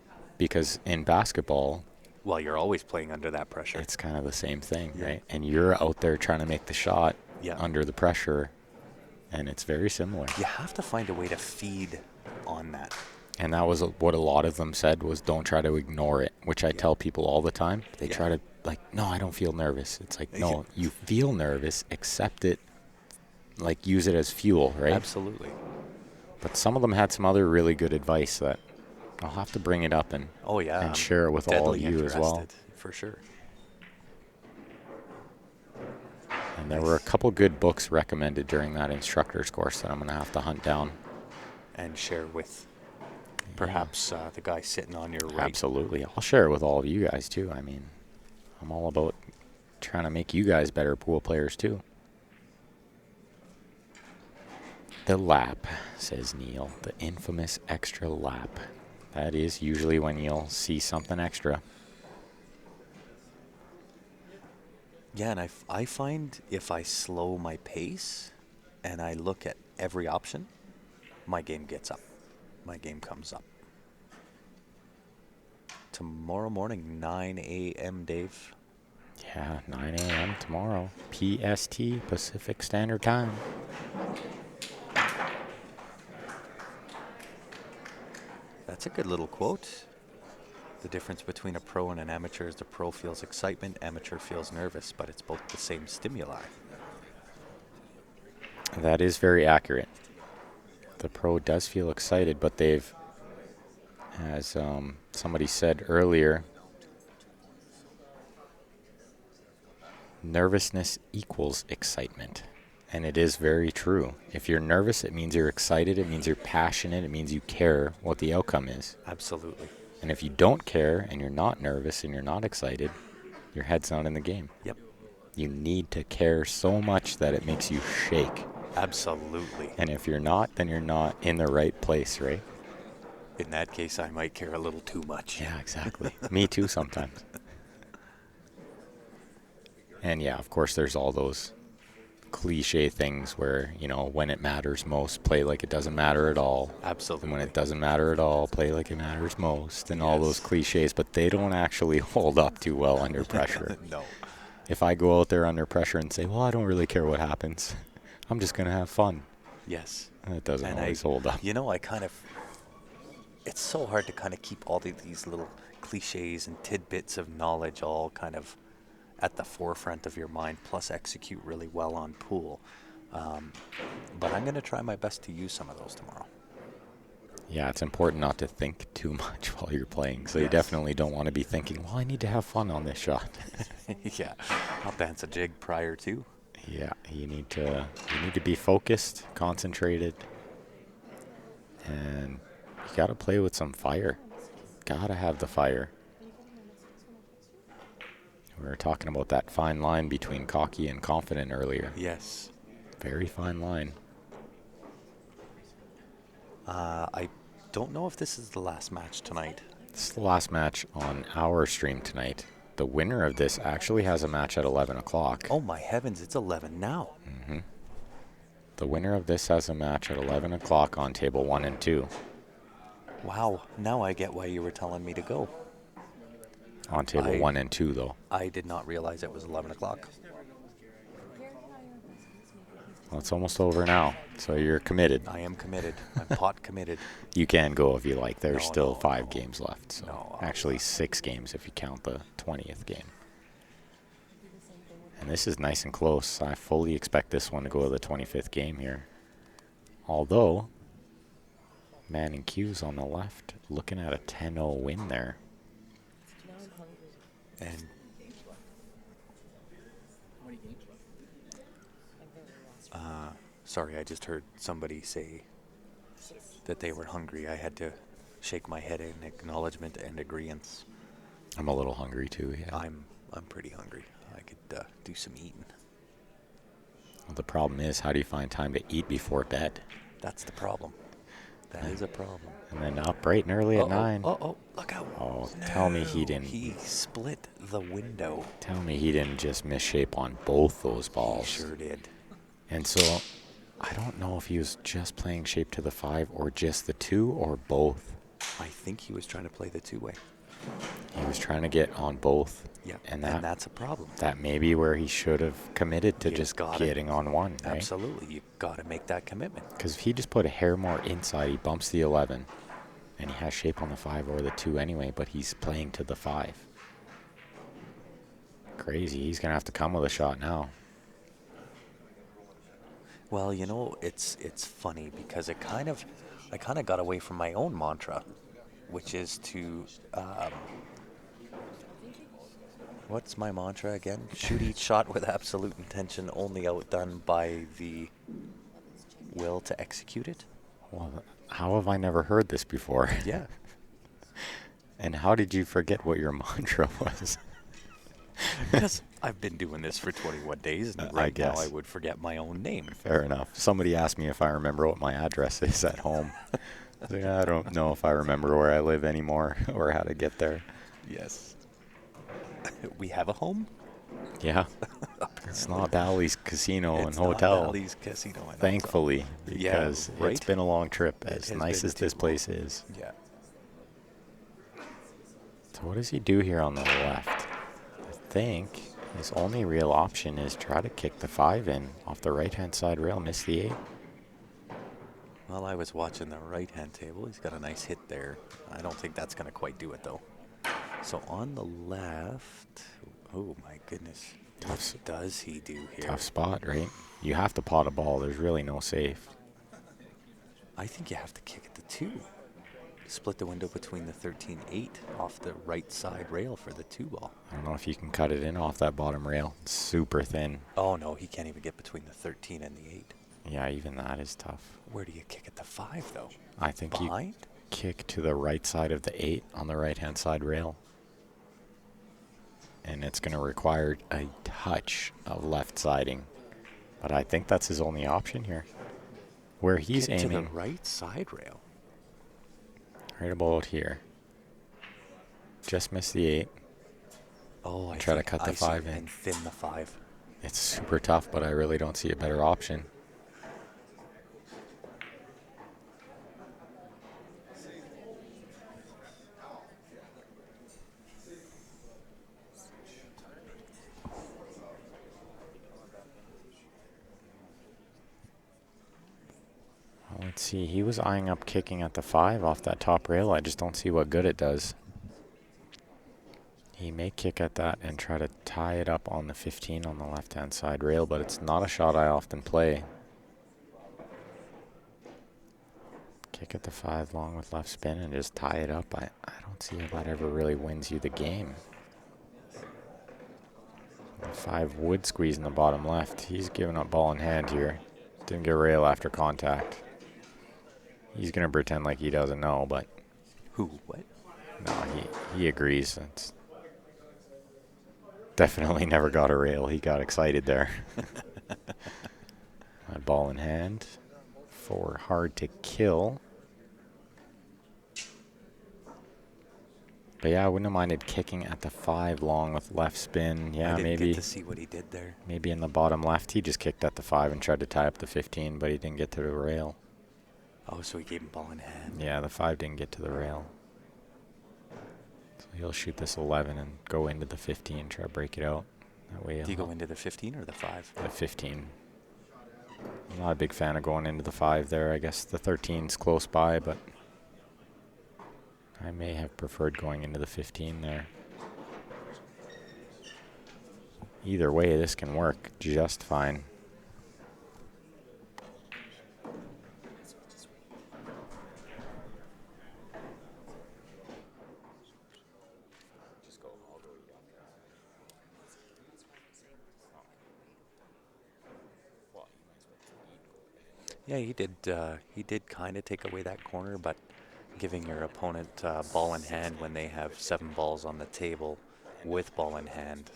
S2: because in basketball,
S1: Well, you're always playing under that pressure.
S2: it's kind of the same thing,
S1: Yeah.
S2: right? And you're out there trying to make the shot
S1: Yeah.
S2: under the pressure, and it's very similar.
S1: You have to find a way to feed on that.
S2: And that was what a lot of them said was don't try to ignore it, which I
S1: Yeah.
S2: tell people all the time. They
S1: Yeah.
S2: try to, like, no, I don't feel nervous. It's like, no, you feel nervous, accept it, like, use it as fuel, right?
S1: Absolutely.
S2: But some of them had some other really good advice that I'll have to bring it up and
S1: Oh, yeah.
S2: and
S1: I'm
S2: share it with all of
S1: deadly
S2: you as well.
S1: interested, for sure.
S2: And there were a couple good books recommended during that instructor's course that I'm going to have to hunt down.
S1: And share with perhaps the guy sitting on your right.
S2: Absolutely. I'll share it with all of you guys, too. I mean, I'm all about trying to make you guys better pool players, too. The lap, says Neil. The infamous extra lap. That is usually when you'll see something extra.
S1: Yeah, and I find if I slow my pace and I look at every option, my game gets up. My game comes up. Tomorrow morning, 9 a.m., Dave.
S2: Yeah, 9 a.m. tomorrow. PST, Pacific Standard Time.
S1: That's a good little quote. The difference between a pro and an amateur is the pro feels excitement, amateur feels nervous, but it's both the same stimuli.
S2: That is very accurate. The pro does feel excited, but they've, as somebody said earlier, nervousness equals excitement. And it is very true. If you're nervous, it means you're excited, it means you're passionate, it means you care what the outcome is.
S1: Absolutely.
S2: And if you don't care and you're not nervous and you're not excited, your head's not in the game.
S1: Yep.
S2: You need to care so much that it makes you shake.
S1: Absolutely.
S2: And if you're not, then you're not in the right place, right?
S1: In that case, I might care a little too much.
S2: Yeah, exactly. Me too sometimes. And yeah, of course, there's all those cliche things where, you know, when it matters most, play like it doesn't matter at all.
S1: Absolutely.
S2: And when it doesn't matter at all, play like it matters most. And all
S1: Yes.
S2: those cliches, but they don't actually hold up too well under pressure.
S1: No.
S2: If I go out there under pressure and say, well, I don't really care what happens, I'm just going to have fun.
S1: Yes.
S2: That doesn't
S1: And
S2: always hold up.
S1: You know, it's so hard to kind of keep all these little cliches and tidbits of knowledge all kind of at the forefront of your mind, plus execute really well on pool. But I'm going to try my best to use some of those tomorrow.
S2: Yeah, it's important not to think too much while you're playing. So you
S1: Yes.
S2: definitely don't want to be thinking, well, I need to have fun on this shot.
S1: Yeah. I'll dance a jig prior to.
S2: Yeah, you need to be focused, concentrated, and you got to play with some fire. Got to have the fire. We were talking about that fine line between cocky and confident earlier.
S1: Yes.
S2: Very fine line.
S1: I don't know if this is the last match tonight.
S2: This is the last match on our stream tonight. The winner of this actually has a match at 11 o'clock.
S1: Oh, my heavens. It's 11 now.
S2: The winner of this has a match at 11 o'clock on table 1 and 2.
S1: Wow. Now I get why you were telling me to go.
S2: On table 1 and 2, though.
S1: I did not realize it was 11 o'clock.
S2: Well, it's almost over now, so you're committed.
S1: I am committed. I'm pot committed.
S2: You can go if you like. There's
S1: No,
S2: still
S1: no,
S2: 5
S1: no.
S2: games left. So
S1: No,
S2: actually 6 games if you count the 20th game. And this is nice and close. I fully expect this one to go to the 25th game here. Although, Manning Q's on the left, looking at a 10-0 win there.
S1: And sorry, I just heard somebody say that they were hungry. I had to shake my head in acknowledgement and agreeance.
S2: I'm a little hungry too, yeah.
S1: I'm pretty hungry. I could do some eating.
S2: Well, the problem is, how do you find time to eat before bed?
S1: That's the problem. That is a problem.
S2: And then up bright and early at 9.
S1: Oh, look out.
S2: Oh, tell me he
S1: No,
S2: didn't.
S1: He split the window.
S2: Tell me he didn't just misshape on both those
S1: He
S2: balls.
S1: sure did.
S2: And so, I don't know if he was just playing shape to the 5 or just the 2 or both.
S1: I think he was trying to play the two-way.
S2: He was trying to get on both.
S1: Yeah,
S2: And
S1: and that's a problem.
S2: that may be where he should have committed to
S1: You
S2: just
S1: gotta-
S2: getting on one, right?
S1: Absolutely, you got to make that commitment.
S2: Because if he just put a hair more inside, he bumps the 11. And he has shape on the 5 or the 2 anyway, but he's playing to the 5. Crazy. He's going to have to come with a shot now.
S1: Well, you know, it's funny because I kind of got away from my own mantra, which is to what's my mantra again? Shoot each shot with absolute intention, only outdone by the will to execute it.
S2: Well, how have I never heard this before?
S1: Yeah.
S2: And how did you forget what your mantra was?
S1: Because I've been doing this for 21 days, and
S2: I
S1: right now
S2: guess.
S1: I would forget my own name.
S2: Fair enough. Somebody asked me if I remember what my address is at home. I was like, I don't know if I remember where I live anymore or how to get there.
S1: Yes. We have a home?
S2: Yeah. It's not Ballys Casino and
S1: It's
S2: Hotel.
S1: not Ballys Casino and Hotel.
S2: Thankfully,
S1: Yeah,
S2: because
S1: right?
S2: it's been a long trip,
S1: It
S2: as
S1: has
S2: nice
S1: been
S2: as this
S1: too
S2: place is.
S1: Yeah.
S2: So what does he do here on the left? I think his only real option is try to kick the 5 in off the right-hand side rail, miss the 8.
S1: Well, I was watching the right-hand table. He's got a nice hit there. I don't think that's going to quite do it, though. So on the left, oh my goodness. What does he do here?
S2: Tough spot, right? You have to pot a ball. There's really no safe.
S1: I think you have to kick at the 2. Split the window between the 13-8 off the right side rail for the 2 ball.
S2: I don't know if you can cut it in off that bottom rail. It's super thin.
S1: Oh, no, he can't even get between the 13 and the 8.
S2: Yeah, even that is tough.
S1: Where do you kick at the 5, though?
S2: I think
S1: Behind?
S2: you kick to the right side of the 8 on the right-hand side rail. And it's going to require a touch of left siding. But I think that's his only option here. Where he's
S1: Kick
S2: aiming.
S1: to the right side rail.
S2: Right about here. Just missed the 8.
S1: Oh, I
S2: Try to
S1: think
S2: cut the
S1: I see,
S2: 5 in.
S1: and thin the 5.
S2: It's super tough, but I really don't see a better option. Well, let's see. He was eyeing up kicking at the 5 off that top rail. I just don't see what good it does. He may kick at that and try to tie it up on the 15 on the left-hand side rail, but it's not a shot I often play. Kick at the 5 long with left spin and just tie it up. I don't see how that ever really wins you the game. The 5 would squeeze in the bottom left. He's giving up ball in hand here. Didn't get rail after contact. He's going to pretend like he doesn't know, but
S1: Who? What?
S2: no, he agrees. It's definitely never got a rail. He got excited there. Ball in hand for hard to kill. But yeah, I wouldn't have minded kicking at the 5 long with left spin. Yeah,
S1: I didn't
S2: maybe
S1: get to see what he did there.
S2: maybe in the bottom left. He just kicked at the 5 and tried to tie up the 15, but he didn't get to the rail.
S1: Oh, so he gave him ball in hand.
S2: Yeah, the 5 didn't get to the rail. So he'll shoot this 11 and go into the 15, try to break it out. That way
S1: Do you
S2: he'll-
S1: go into the 15 or the 5?
S2: the 15. I'm not a big fan of going into the 5 there. I guess the 13's close by, but I may have preferred going into the 15 there. Either way, this can work just fine.
S1: Yeah, he did. He did kind of take away that corner, but giving your opponent ball in hand when they have 7 balls on the table with ball in hand.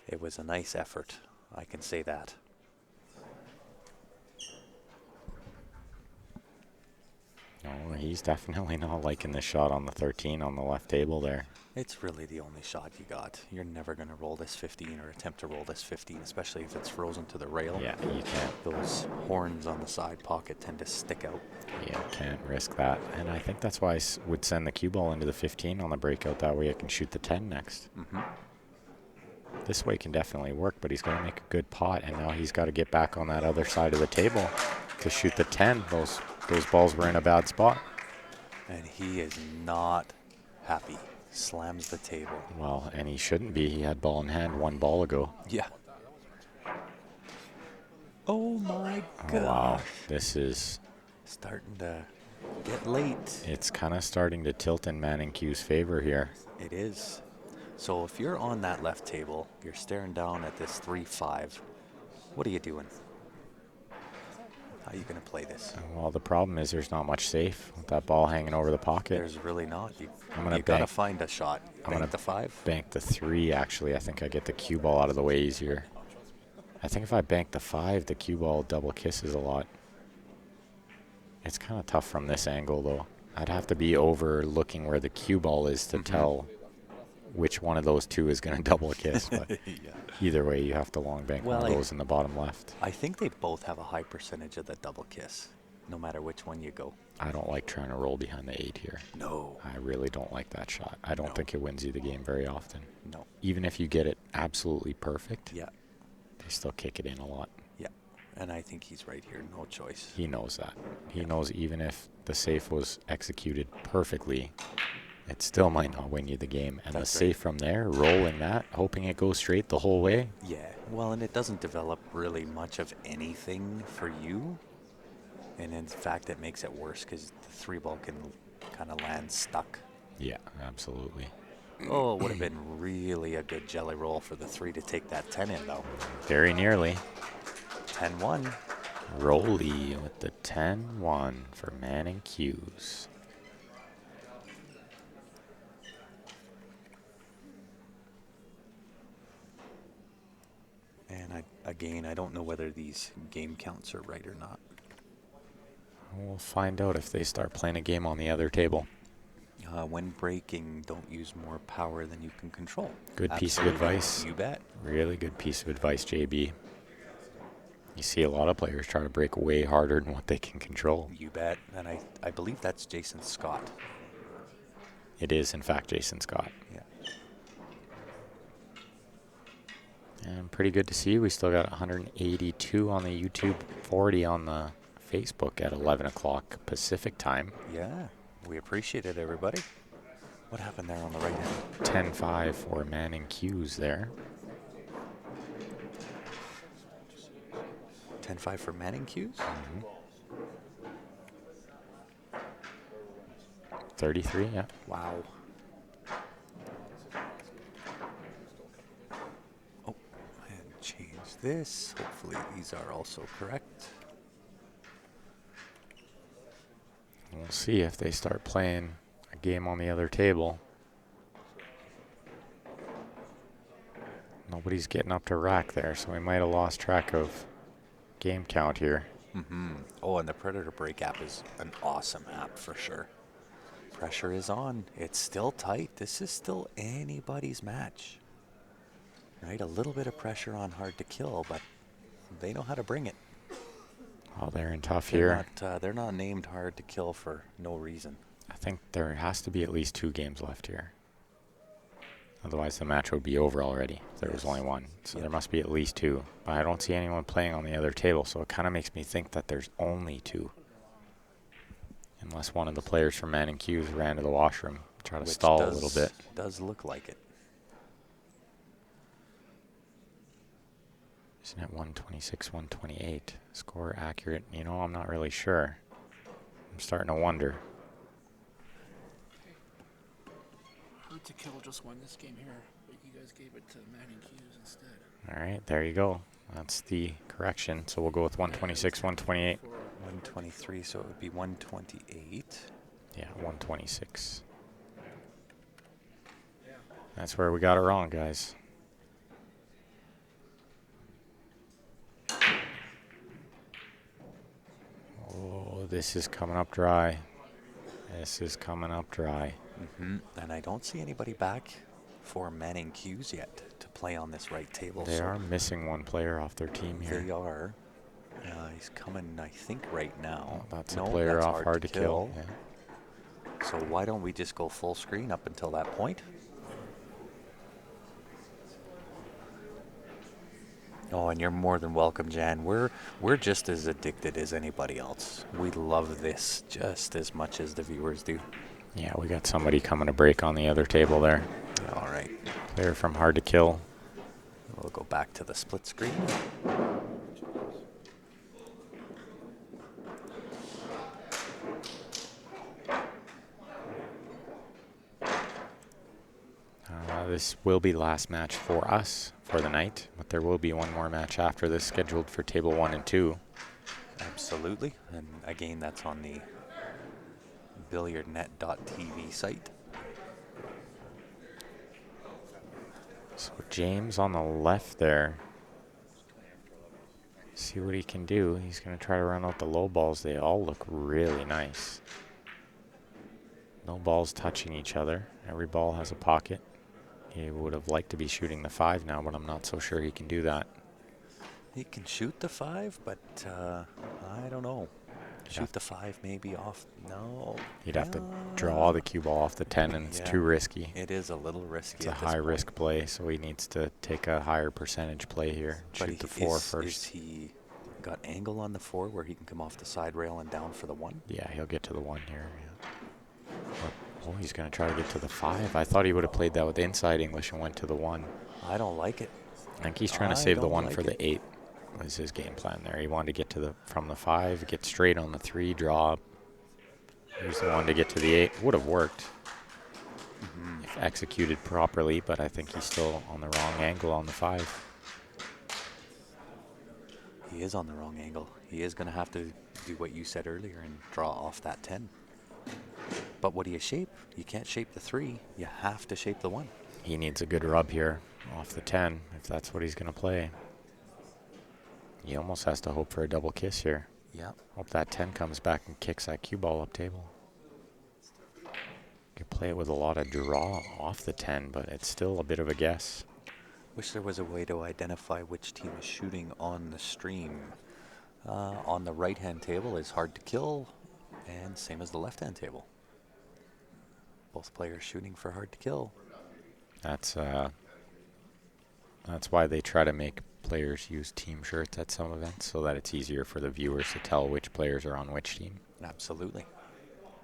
S1: It was a nice effort. I can say that.
S2: No, Oh, he's definitely not liking the shot on the 13 on the left table there.
S1: It's really the only shot you got. You're never going to roll this 15 or attempt to roll this 15, especially if it's frozen to the rail.
S2: Yeah, you can't.
S1: Those horns on the side pocket tend to stick out.
S2: Yeah, can't risk that. And I think that's why I would send the cue ball into the 15 on the breakout. That way I can shoot the 10 next. This way can definitely work, but he's going to make a good pot, and now he's got to get back on that other side of the table to shoot the 10. Those balls were in a bad spot.
S1: And he is not happy. Slams the table.
S2: Well, and he shouldn't be. He had ball in hand 1 ball ago.
S1: Yeah. Oh my god.
S2: Oh, wow. This is
S1: starting to get late.
S2: It's kind of starting to tilt in Manning Q's favor here.
S1: It is. So if you're on that left table, you're staring down at this 3-5. What are you doing? How are you going to play this?
S2: Well, the problem is there's not much safe with that ball hanging over the pocket.
S1: There's really not. You
S2: gonna
S1: got to find a shot.
S2: I'm going
S1: the 5.
S2: Bank the 3, actually. I think I get the cue ball out of the way easier. I think if I bank the 5, the cue ball double kisses a lot. It's kind of tough from this angle, though. I'd have to be overlooking where the cue ball is to tell which one of those two is going to double kiss. But either way, you have to long bank one of those in the bottom left.
S1: I think they both have a high percentage of the double kiss, no matter which one you go.
S2: I don't like trying to roll behind the 8 here.
S1: No.
S2: I really don't like that shot. I don't think it wins you the game very often.
S1: No.
S2: Even if you get it absolutely perfect,
S1: Yeah.
S2: they still kick it in a lot.
S1: Yeah. And I think he's right here. No choice.
S2: He knows that. He knows even if the safe was executed perfectly, it still might not win you the game. And the safe from there, rolling that, hoping it goes straight the whole way.
S1: Yeah. Well, and it doesn't develop really much of anything for you. And in fact, it makes it worse because the 3 ball can kind of land stuck.
S2: Yeah, absolutely.
S1: Oh, it would have been really a good jelly roll for the 3 to take that 10 in, though.
S2: Very nearly.
S1: 10-1.
S2: Rolly with the 10-1 for Manning Q's.
S1: And I don't know whether these game counts are right or not.
S2: We'll find out if they start playing a game on the other table.
S1: When breaking, don't use more power than you can control.
S2: Good piece of advice.
S1: You bet.
S2: Really good piece of advice, JB. You see a lot of players try to break way harder than what they can control.
S1: You bet. And I believe that's Jason Scott.
S2: It is, in fact, Jason Scott.
S1: Yeah.
S2: And pretty good to see. We still got 182 on the YouTube, 40 on the Facebook at 11 o'clock Pacific time.
S1: Yeah. We appreciate it, everybody. What happened there on the right hand?
S2: 10-5 for Manning Q's there.
S1: 10-5 for Manning Q's?
S2: 33, yeah.
S1: Wow. Oh, and change this. Hopefully these are also correct.
S2: We'll see if they start playing a game on the other table. Nobody's getting up to rack there, so we might have lost track of game count here.
S1: Oh, and the Predator Break app is an awesome app for sure. Pressure is on. It's still tight. This is still anybody's match. Right? A little bit of pressure on hard to kill, but they know how to bring it.
S2: Oh, they're in tough here.
S1: They're not named hard to kill for no reason.
S2: I think there has to be at least 2 games left here. Otherwise, the match would be over already if there was only 1. So there must be at least 2. But I don't see anyone playing on the other table, so it kind of makes me think that there's only 2. Unless one of the players from Manning Q's ran to the washroom, try to stall a little bit.
S1: Does look like it.
S2: Isn't it 126, 128? Score accurate? You know, I'm not really sure. I'm starting to wonder.
S3: Hard to kill just won this game here, but you guys gave it to Manning Hughes instead.
S2: All right, there you go. That's the correction. So we'll go with 126, 128.
S1: 123, so it would be 128.
S2: Yeah, 126. That's where we got it wrong, guys. Oh, this is coming up dry. This is coming up dry.
S1: And I don't see anybody back for manning cues yet to play on this right table.
S2: They
S1: so
S2: are missing one player off their team here.
S1: They are. He's coming, I think, right now.
S2: Oh, that's
S1: no,
S2: a player
S1: that's
S2: off hard to kill. Yeah.
S1: So why don't we just go full screen up until that point? Oh, and you're more than welcome, Jan. We're just as addicted as anybody else. We love this just as much as the viewers do.
S2: Yeah, we got somebody coming to break on the other table there.
S1: All right.
S2: Player from hard to kill.
S1: We'll go back to the split screen.
S2: This will be the last match for us for the night, but there will be one more match after this scheduled for table 1 and 2.
S1: Absolutely. And again, that's on the billiardnet.tv site.
S2: So James on the left there. See what he can do. He's going to try to run out the low balls. They all look really nice. No balls touching each other. Every ball has a pocket. He would have liked to be shooting the 5 now, but I'm not so sure he can do that.
S1: He can shoot the 5, but I don't know. Shoot the 5 maybe off. No.
S2: He'd have to draw the cue ball off the 10, and it's too risky.
S1: It is a little risky.
S2: It's a high risk play, so he needs to take a higher percentage play here. Shoot the 4 first.
S1: Is he got angle on the 4 where he can come off the side rail and down for the 1?
S2: Yeah, he'll get to the 1 here. Yeah. Oh, he's going to try to get to the 5. I thought he would have played that with inside English and went to the 1.
S1: I don't like it.
S2: I think he's trying to save the 1 for the 8. Was his game plan there. He wanted to get to from the 5, get straight on the 3, draw. Here's the 1 to get to the 8. Would have worked if executed properly, but I think he's still on the wrong angle on the 5.
S1: He is on the wrong angle. He is going to have to do what you said earlier and draw off that 10. But what do you shape? You can't shape the 3. You have to shape the 1.
S2: He needs a good rub here off the 10 if that's what he's going to play. He almost has to hope for a double kiss here.
S1: Yeah.
S2: Hope that 10 comes back and kicks that cue ball up table. Could play it with a lot of draw off the 10, but it's still a bit of a guess.
S1: Wish there was a way to identify which team is shooting on the stream. On the right-hand table is hard to kill, and same as the left-hand table. Both players shooting for hard to kill.
S2: That's why they try to make players use team shirts at some events so that it's easier for the viewers to tell which players are on which team.
S1: Absolutely.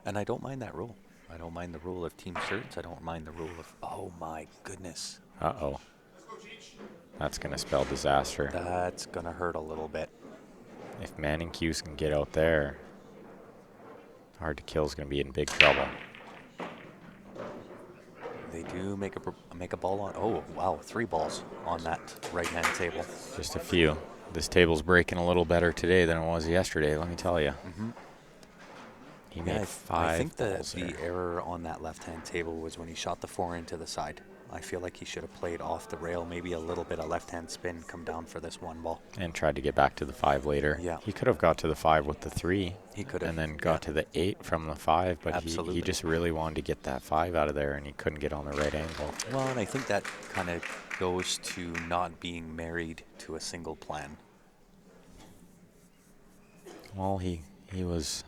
S1: And I don't mind that rule. I don't mind the rule of team shirts. I don't mind the rule of, oh my goodness.
S2: Uh-oh. That's going to spell disaster.
S1: That's going to hurt a little bit.
S2: If Manning Hughes can get out there, hard to kill is going to be in big trouble.
S1: They do make a ball on. Oh, wow, 3 balls on that right-hand table.
S2: Just a few. This table's breaking a little better today than it was yesterday, let me tell you. He made 5
S1: I think
S2: balls
S1: the
S2: there.
S1: error on that left-hand table was when he shot the 4 into the side. I feel like he should have played off the rail, maybe a little bit of left-hand spin, come down for this 1 ball.
S2: And tried to get back to the 5 later.
S1: Yeah.
S2: He could have got to the 5 with the 3.
S1: He could have.
S2: And then got to the 8 from the 5, but he just really wanted to get that 5 out of there, and he couldn't get on the right angle.
S1: Well, and I think that kind of goes to not being married to a single plan.
S2: Well, he was,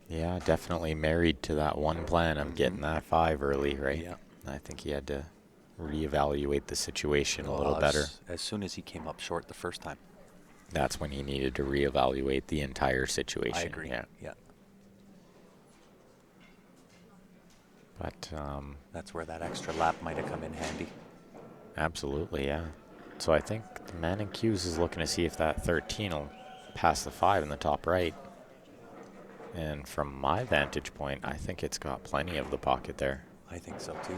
S2: yeah, definitely married to that one plan of getting that 5 early, right?
S1: Yeah.
S2: I think he had to reevaluate the situation a little better.
S1: As soon as he came up short the first time.
S2: That's when he needed to reevaluate the entire situation.
S1: I agree.
S2: Yeah. But
S1: that's where that extra lap might have come in handy.
S2: Absolutely, yeah. So I think the man in Q's is looking to see if that 13 will pass the 5 in the top right. And from my vantage point, I think it's got plenty of the pocket there.
S1: I think so too.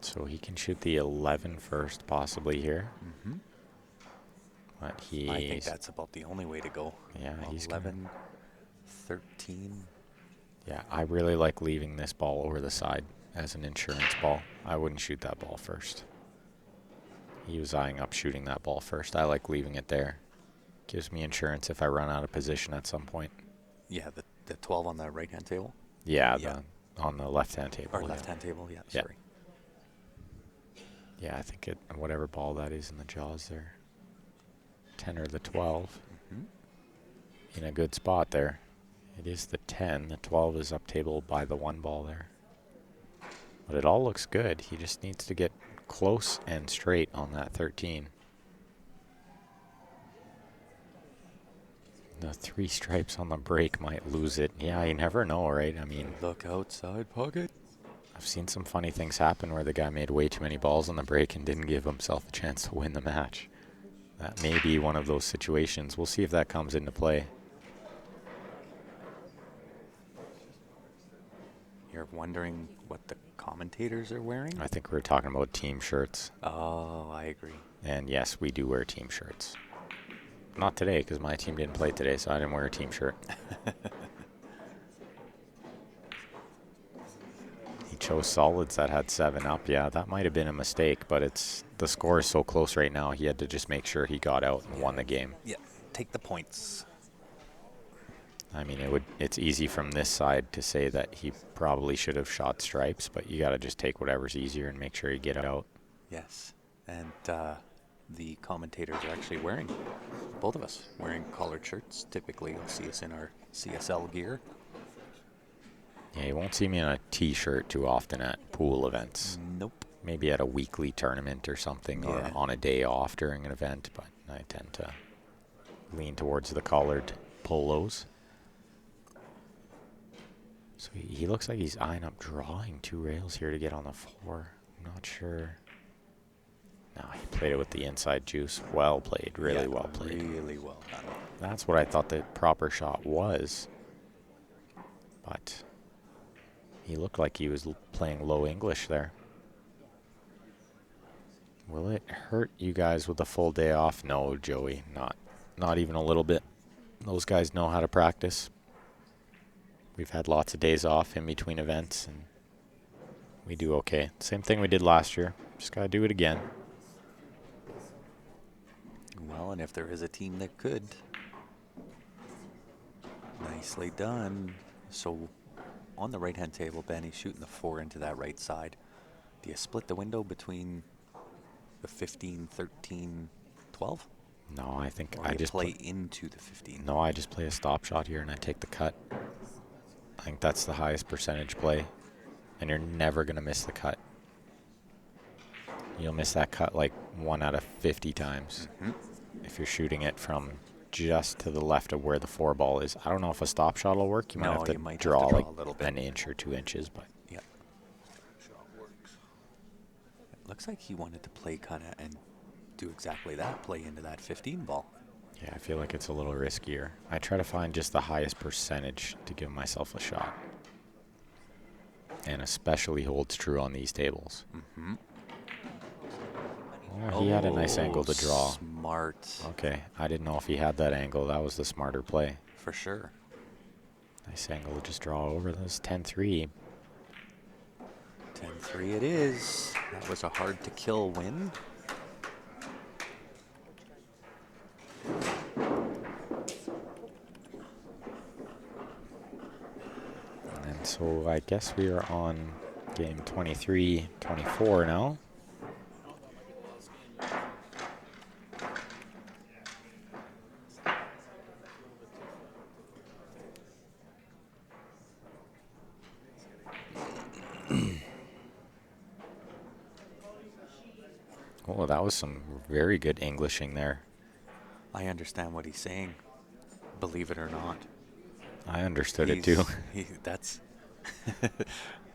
S2: So he can shoot the 11 first, possibly here. But
S1: I think that's about the only way to go.
S2: Yeah, he's
S1: 11, 13.
S2: Yeah, I really like leaving this ball over the side as an insurance ball. I wouldn't shoot that ball first. He was eyeing up shooting that ball first. I like leaving it there. Gives me insurance if I run out of position at some point.
S1: Yeah, the 12 on the right-hand table?
S2: Yeah,
S1: Yeah.
S2: on the left-hand table.
S1: Or
S2: yeah.
S1: left-hand table, yeah,
S2: Yeah.
S1: sorry.
S2: Yeah, I think whatever ball that is in the jaws there. 10 or the 12. In a good spot there. It is the 10. The 12 is up table by the 1 ball there. But it all looks good. He just needs to get close and straight on that 13. The 3 stripes on the break might lose it. Yeah, you never know, right? I mean,
S1: Look outside pocket.
S2: I've seen some funny things happen where the guy made way too many balls on the break and didn't give himself a chance to win the match. That may be one of those situations. We'll see if that comes into play.
S1: You're wondering what the commentators are wearing?
S2: I think we're talking about team shirts.
S1: Oh, I agree.
S2: And yes, we do wear team shirts. Not today, because my team didn't play today, so I didn't wear a team shirt. He chose solids that had 7 up. Yeah, that might have been a mistake, but the score is so close right now, he had to just make sure he got out and won the game.
S1: Yeah, take the points.
S2: I mean, it's easy from this side to say that he probably should have shot stripes, but you got to just take whatever's easier and make sure you get out.
S1: Yes, and the commentators are actually wearing, both of us, wearing collared shirts. Typically, you'll see us in our CSL gear.
S2: Yeah, you won't see me in a T-shirt too often at pool events.
S1: Nope.
S2: Maybe at a weekly tournament or something, or on a day off during an event, but I tend to lean towards the collared polos. So he looks like he's eyeing up drawing 2 rails here to get on the 4. I'm not sure. No, he played it with the inside juice. Well played, really well played.
S1: Really well done.
S2: That's what I thought the proper shot was. But he looked like he was playing low English there. Will it hurt you guys with a full day off? No, Joey, not even a little bit. Those guys know how to practice. We've had lots of days off in between events, and we do okay. Same thing we did last year. Just got to do it again.
S1: Well, and if there is a team that could, nicely done. So on the right-hand table, Benny's shooting the 4 into that right side. Do you split the window between the 15, 13, 12?
S2: No, I think
S1: Or
S2: I
S1: you
S2: just
S1: play into the 15?
S2: No, I just play a stop shot here and I take the cut. I think that's the highest percentage play, and you're never going to miss the cut. You'll miss that cut like 1 out of 50 times if you're shooting it from just to the left of where the 4 ball is. I don't know if a stop shot will work. You might
S1: No,
S2: have to
S1: you might have to
S2: draw
S1: draw
S2: like
S1: a little bit.
S2: an inch or 2 inches, but
S1: Yeah. It looks like he wanted to play kind of and do exactly that, play into that 15 ball.
S2: yeah, I feel like it's a little riskier. I try to find just the highest percentage to give myself a shot. And especially holds true on these tables. Oh, he had a nice angle to draw.
S1: Smart.
S2: Okay, I didn't know if he had that angle. That was the smarter play.
S1: For sure.
S2: Nice angle to just draw over. That was 10-3.
S1: 10-3 it is. That was a hard-to-kill win.
S2: And so I guess we are on game 23-24 now. Oh, that was some very good Englishing there.
S1: I understand what he's saying, believe it or not.
S2: I understood it too.
S1: That's.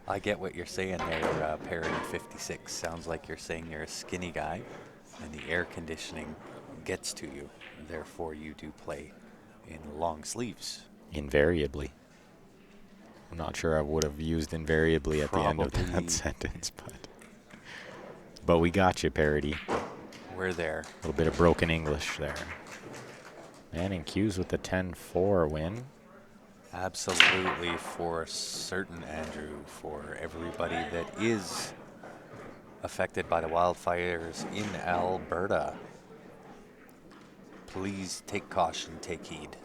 S1: I get what you're saying there, Parody 56. Sounds like you're saying you're a skinny guy, and the air conditioning gets to you. Therefore, you do play in long sleeves.
S2: Invariably. I'm not sure I would have used invariably at the end of
S1: Probably.
S2: that sentence, but we got you, Parody.
S1: We're there.
S2: A little bit of broken English there. Manning Hughes with the 10-4 win.
S1: Absolutely, for certain, Andrew, for everybody that is affected by the wildfires in Alberta. Please take caution, take heed.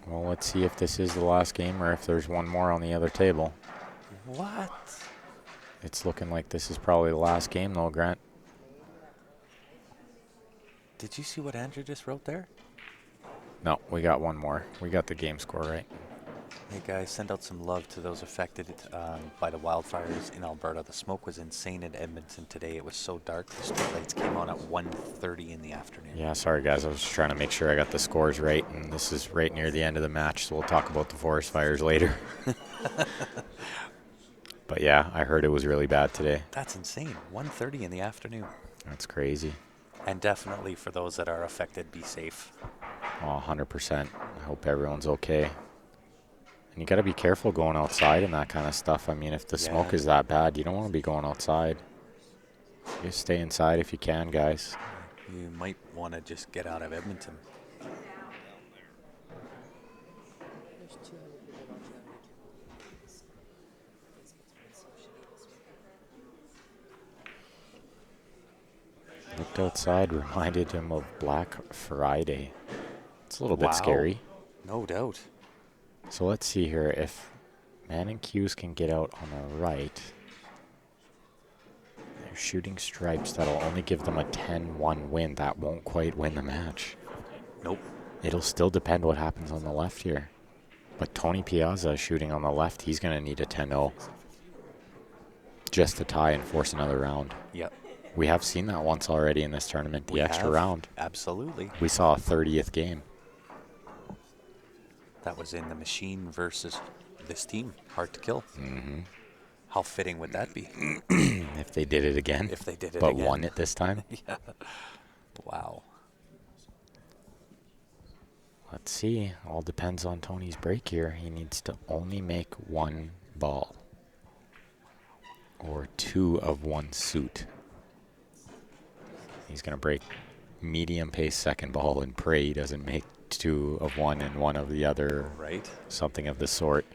S2: Well, let's see if this is the last game or if there's one more on the other table.
S1: What?
S2: It's looking like this is probably the last game, though, Grant.
S1: Did you see what Andrew just wrote there?
S2: No, we got one more. We got the game score right.
S1: Hey guys, send out some love to those affected by the wildfires in Alberta. The smoke was insane in Edmonton today. It was so dark. The street lights came on at 1:30 in the afternoon.
S2: Yeah, sorry, guys. I was just trying to make sure I got the scores right, and this is right near the end of the match, so we'll talk about the forest fires later. But yeah, I heard it was really bad today.
S1: That's insane. 1:30 in the afternoon.
S2: That's crazy.
S1: And definitely for those that are affected, be safe.
S2: Oh, 100%. I hope everyone's okay. And you got to be careful going outside and that kind of stuff. I mean, if the smoke is that bad, you don't want to be going outside. Just stay inside if you can, guys.
S1: You might want to just get out of Edmonton.
S2: Looked outside, reminded him of Black Friday. It's a little bit scary.
S1: No doubt.
S2: So let's see here. If Man and Q's can get out on the right, they're shooting stripes that'll only give them a 10-1 win. That won't quite win the match.
S1: Nope.
S2: It'll still depend what happens on the left here. But Tony Piazza shooting on the left, he's going to need a 10-0 just to tie and force another round.
S1: Yep.
S2: We have seen that once already in this tournament, the extra round.
S1: Absolutely.
S2: We saw a 30th game.
S1: That was in the machine versus this team. Hard to kill.
S2: Mm-hmm.
S1: How fitting would that be?
S2: If they did it again.
S1: If they did it
S2: but
S1: again.
S2: won it this time.
S1: Yeah. Wow.
S2: Let's see. All depends on Tony's break here. He needs to only make one ball. Or two of one suit. He's going to break medium pace second ball and pray he doesn't make two of one and one of the other.
S1: Right.
S2: Something of the sort.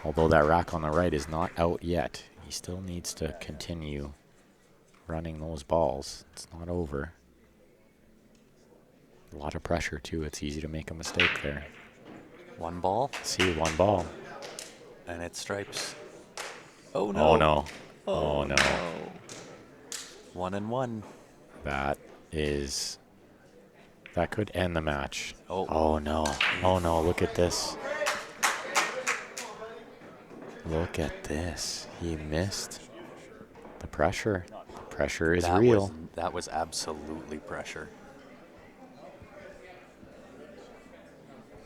S2: Although that rack on the right is not out yet. He still needs to continue running those balls. It's not over. A lot of pressure, too. It's easy to make a mistake there.
S1: One ball.
S2: See, one ball.
S1: And it stripes. Oh, no.
S2: Oh, no.
S1: Oh,
S2: Oh, no.
S1: 1-1.
S2: That could end the match.
S1: Oh.
S2: Oh, no. Oh, no. Look at this. Look at this. He missed. The pressure. The pressure is real.
S1: That was absolutely pressure.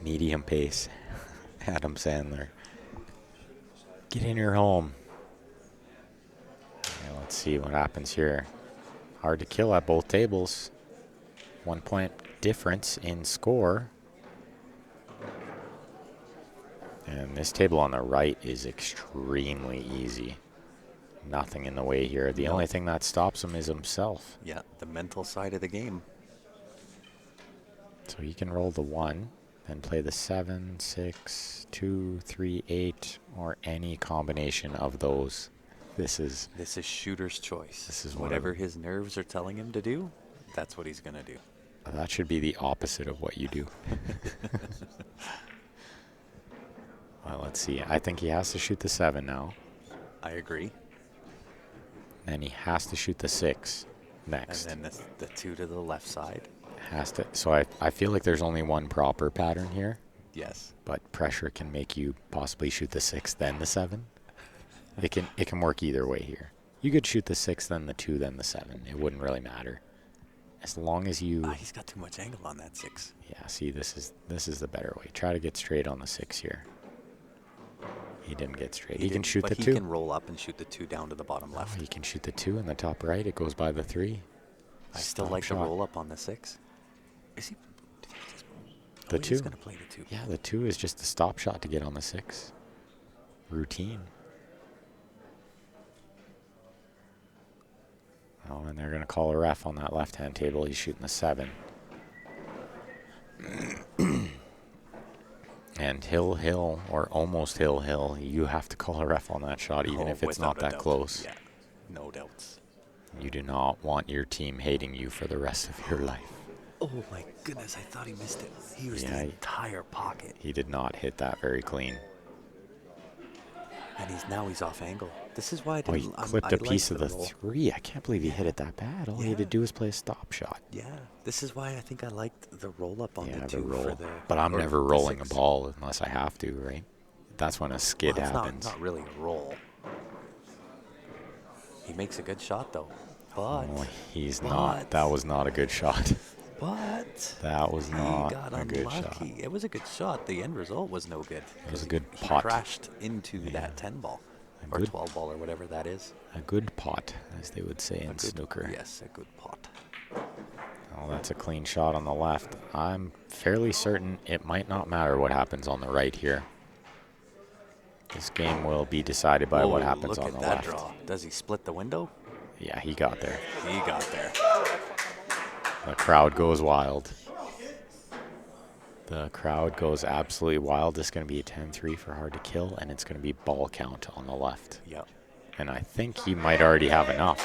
S2: Medium pace. Adam Sandler. Get in your home. Okay, let's see what happens here. Hard to kill at both tables. 1 point difference in score. And this table on the right is extremely easy. Nothing in the way here. The only thing that stops him is himself.
S1: Yeah, the mental side of the game.
S2: So he can roll the 1, then play the 7, 6, 2, 3, 8, or any combination of those. This is
S1: shooter's choice.
S2: This is
S1: whatever his nerves are telling him to do, that's what he's going to do.
S2: That should be the opposite of what you do. Well, let's see. I think he has to shoot the 7 now.
S1: I agree.
S2: And he has to shoot the 6 next.
S1: And then the 2 to the left side.
S2: Has to. So I feel like there's only one proper pattern here.
S1: Yes.
S2: But pressure can make you possibly shoot the 6, then the 7. It can work either way here. You could shoot the 6, then the 2, then the 7. It wouldn't really matter. As long as you...
S1: He's got too much angle on that 6.
S2: Yeah, see, this is the better way. Try to get straight on the 6 here. He didn't get straight. He can shoot the 2.
S1: But he can roll up and shoot the 2 down to the bottom left.
S2: He can shoot the 2 in the top right. It goes by the 3.
S1: I still like the roll up on the 6. Is he...
S2: The 2.
S1: He's going to play the 2.
S2: Yeah, the 2 is just a stop shot to get on the 6. Routine. Oh, and they're going to call a ref on that left-hand table. He's shooting the 7. And hill, or almost hill, you have to call a ref on that shot, even if it's not that close.
S1: Yeah, no doubts.
S2: You do not want your team hating you for the rest of your life.
S1: Oh my goodness, I thought he missed it. He was
S2: Yeah,
S1: the entire pocket.
S2: He did not hit that very clean.
S1: And he's off angle. This is why I
S2: Oh, he
S1: didn't.
S2: clipped
S1: I
S2: a piece
S1: like
S2: of the
S1: roll.
S2: 3. I can't believe he hit it that bad. All he had to
S1: Yeah.
S2: do was play a stop shot.
S1: Yeah, this is why I think I liked the roll up on
S2: Yeah,
S1: the
S2: the
S1: 2
S2: roll.
S1: for the.
S2: But I'm
S1: or
S2: never
S1: the
S2: rolling
S1: 6.
S2: a ball unless I have to, right? That's when a skid
S1: Well, it's
S2: happens.
S1: not really a roll. He makes a good shot though, but
S2: Oh, he's not. That was not a good shot.
S1: But
S2: That was
S1: he
S2: not
S1: got
S2: a good shot.
S1: unlucky. It was a good shot. The end result was no good.
S2: It was a
S1: 'cause
S2: good
S1: he
S2: pot.
S1: crashed into
S2: Yeah.
S1: that 10 ball
S2: A
S1: or
S2: good-
S1: 12 ball or whatever that is.
S2: A good pot, as they would say
S1: A
S2: in
S1: good,
S2: snooker.
S1: Yes, a good pot.
S2: Oh, that's a clean shot on the left. I'm fairly certain it might not matter what happens on the right here. This game will be decided by what
S1: Whoa,
S2: happens
S1: look
S2: on
S1: at
S2: the
S1: that
S2: left.
S1: draw. Does he split the window?
S2: Yeah, he got there.
S1: He got there.
S2: The crowd goes wild. The crowd goes absolutely wild. This is going to be a 10-3 for hard to kill, and it's going to be ball count on the left.
S1: Yep.
S2: And I think he might already have enough.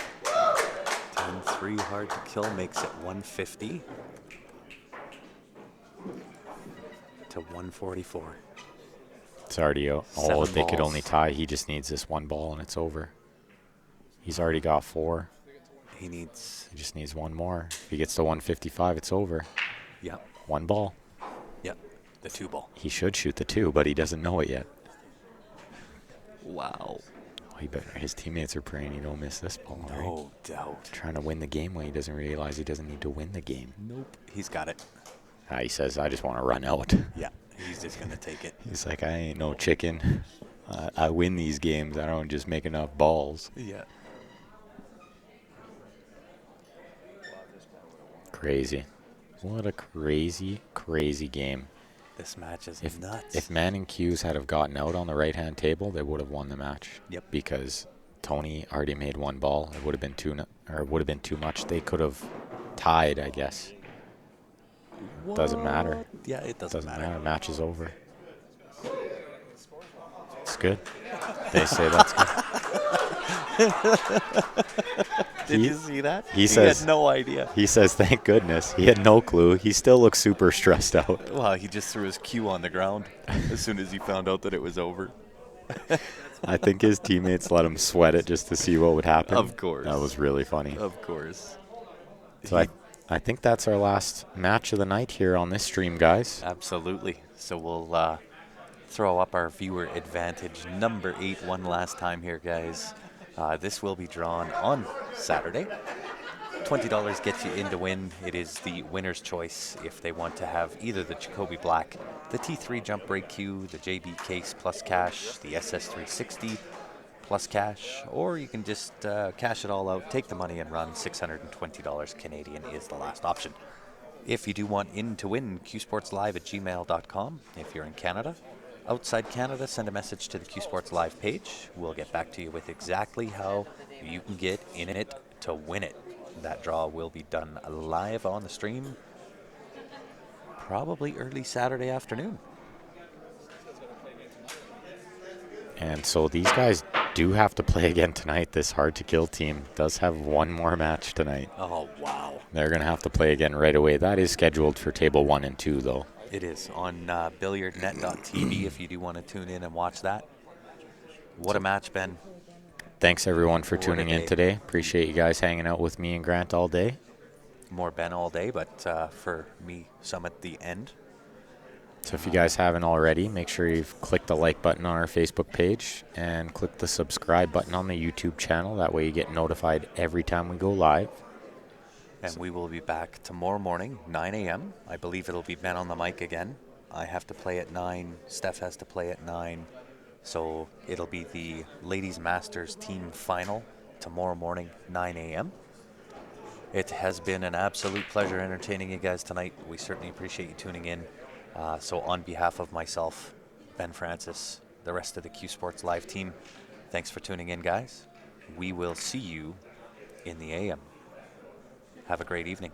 S1: 10-3 hard to kill makes it 150 to 144.
S2: It's already, oh,
S1: 7
S2: they could
S1: balls.
S2: only tie. He just needs this 1 ball, and it's over. He's already got 4.
S1: He needs,
S2: He just needs 1 more. If he gets to 155, it's over.
S1: yep,
S2: 1 ball.
S1: yep, the 2 ball.
S2: He should shoot the 2, but he doesn't know it yet.
S1: Wow.
S2: Oh, he better. His teammates are praying he don't miss this ball. Right?
S1: No doubt.
S2: Trying to win the game when he doesn't realize he doesn't need to win the game.
S1: Nope. He's got it.
S2: He says, I just want to run out.
S1: Yeah, he's just going to take it.
S2: He's like, I ain't no chicken. I win these games. I don't just make enough balls.
S1: Yeah.
S2: Crazy. What a crazy, crazy game.
S1: This match is
S2: If
S1: nuts.
S2: if Man and Hughes had have gotten out on the right-hand table, they would have won the match.
S1: Yep.
S2: Because Tony already made 1 ball. It would have been too much. They could have tied, I guess. Doesn't matter.
S1: What? Yeah, it doesn't matter.
S2: Match is over. It's good. They say that's good.
S1: Did you see that?
S2: he says-
S1: had no idea.
S2: He says, thank goodness. He had no clue. He still looks super stressed out.
S1: Well, he just threw his cue on the ground as soon as he found out that it was over.
S2: I think his teammates let him sweat it just to see what would happen.
S1: Of course.
S2: That was really funny.
S1: Of course.
S2: So I think that's our last match of the night here on this stream, guys.
S1: Absolutely. So we'll throw up our viewer advantage number 8 one last time here, guys. This will be drawn on Saturday. $20 gets you in to win. It is the winner's choice if they want to have either the Jacoby Black, the T3 Jump Brake Q, the JB Case plus cash, the SS360 plus cash, or you can just cash it all out, take the money and run. $620 Canadian is the last option. If you do want in to win, qsportslive@gmail.com if you're in Canada. Outside Canada, send a message to the Q Sports Live page. We'll get back to you with exactly how you can get in it to win it. That draw will be done live on the stream, probably early Saturday afternoon.
S2: And so these guys do have to play again tonight. This hard-to-kill team does have 1 more match tonight.
S1: Oh, wow.
S2: They're going to have to play again right away. That is scheduled for table 1 and 2, though.
S1: It is on billiardnet.tv if you do want to tune in and watch that. What a match, Ben.
S2: Thanks, everyone, for
S1: What a
S2: tuning in
S1: day.
S2: today. Appreciate you guys hanging out with me and Grant all day.
S1: More Ben all day, but for me, some at the end.
S2: So if you guys haven't already, make sure you've clicked the like button on our Facebook page and click the subscribe button on the YouTube channel. That way you get notified every time we go live.
S1: And we will be back tomorrow morning, 9 a.m. I believe it'll be Ben on the mic again. I have to play at 9. Steph has to play at 9. So it'll be the Ladies Masters team final tomorrow morning, 9 a.m. It has been an absolute pleasure entertaining you guys tonight. We certainly appreciate you tuning in. So on behalf of myself, Ben Francis, the rest of the Q Sports Live team, thanks for tuning in, guys. We will see you in the AM. Have a great evening.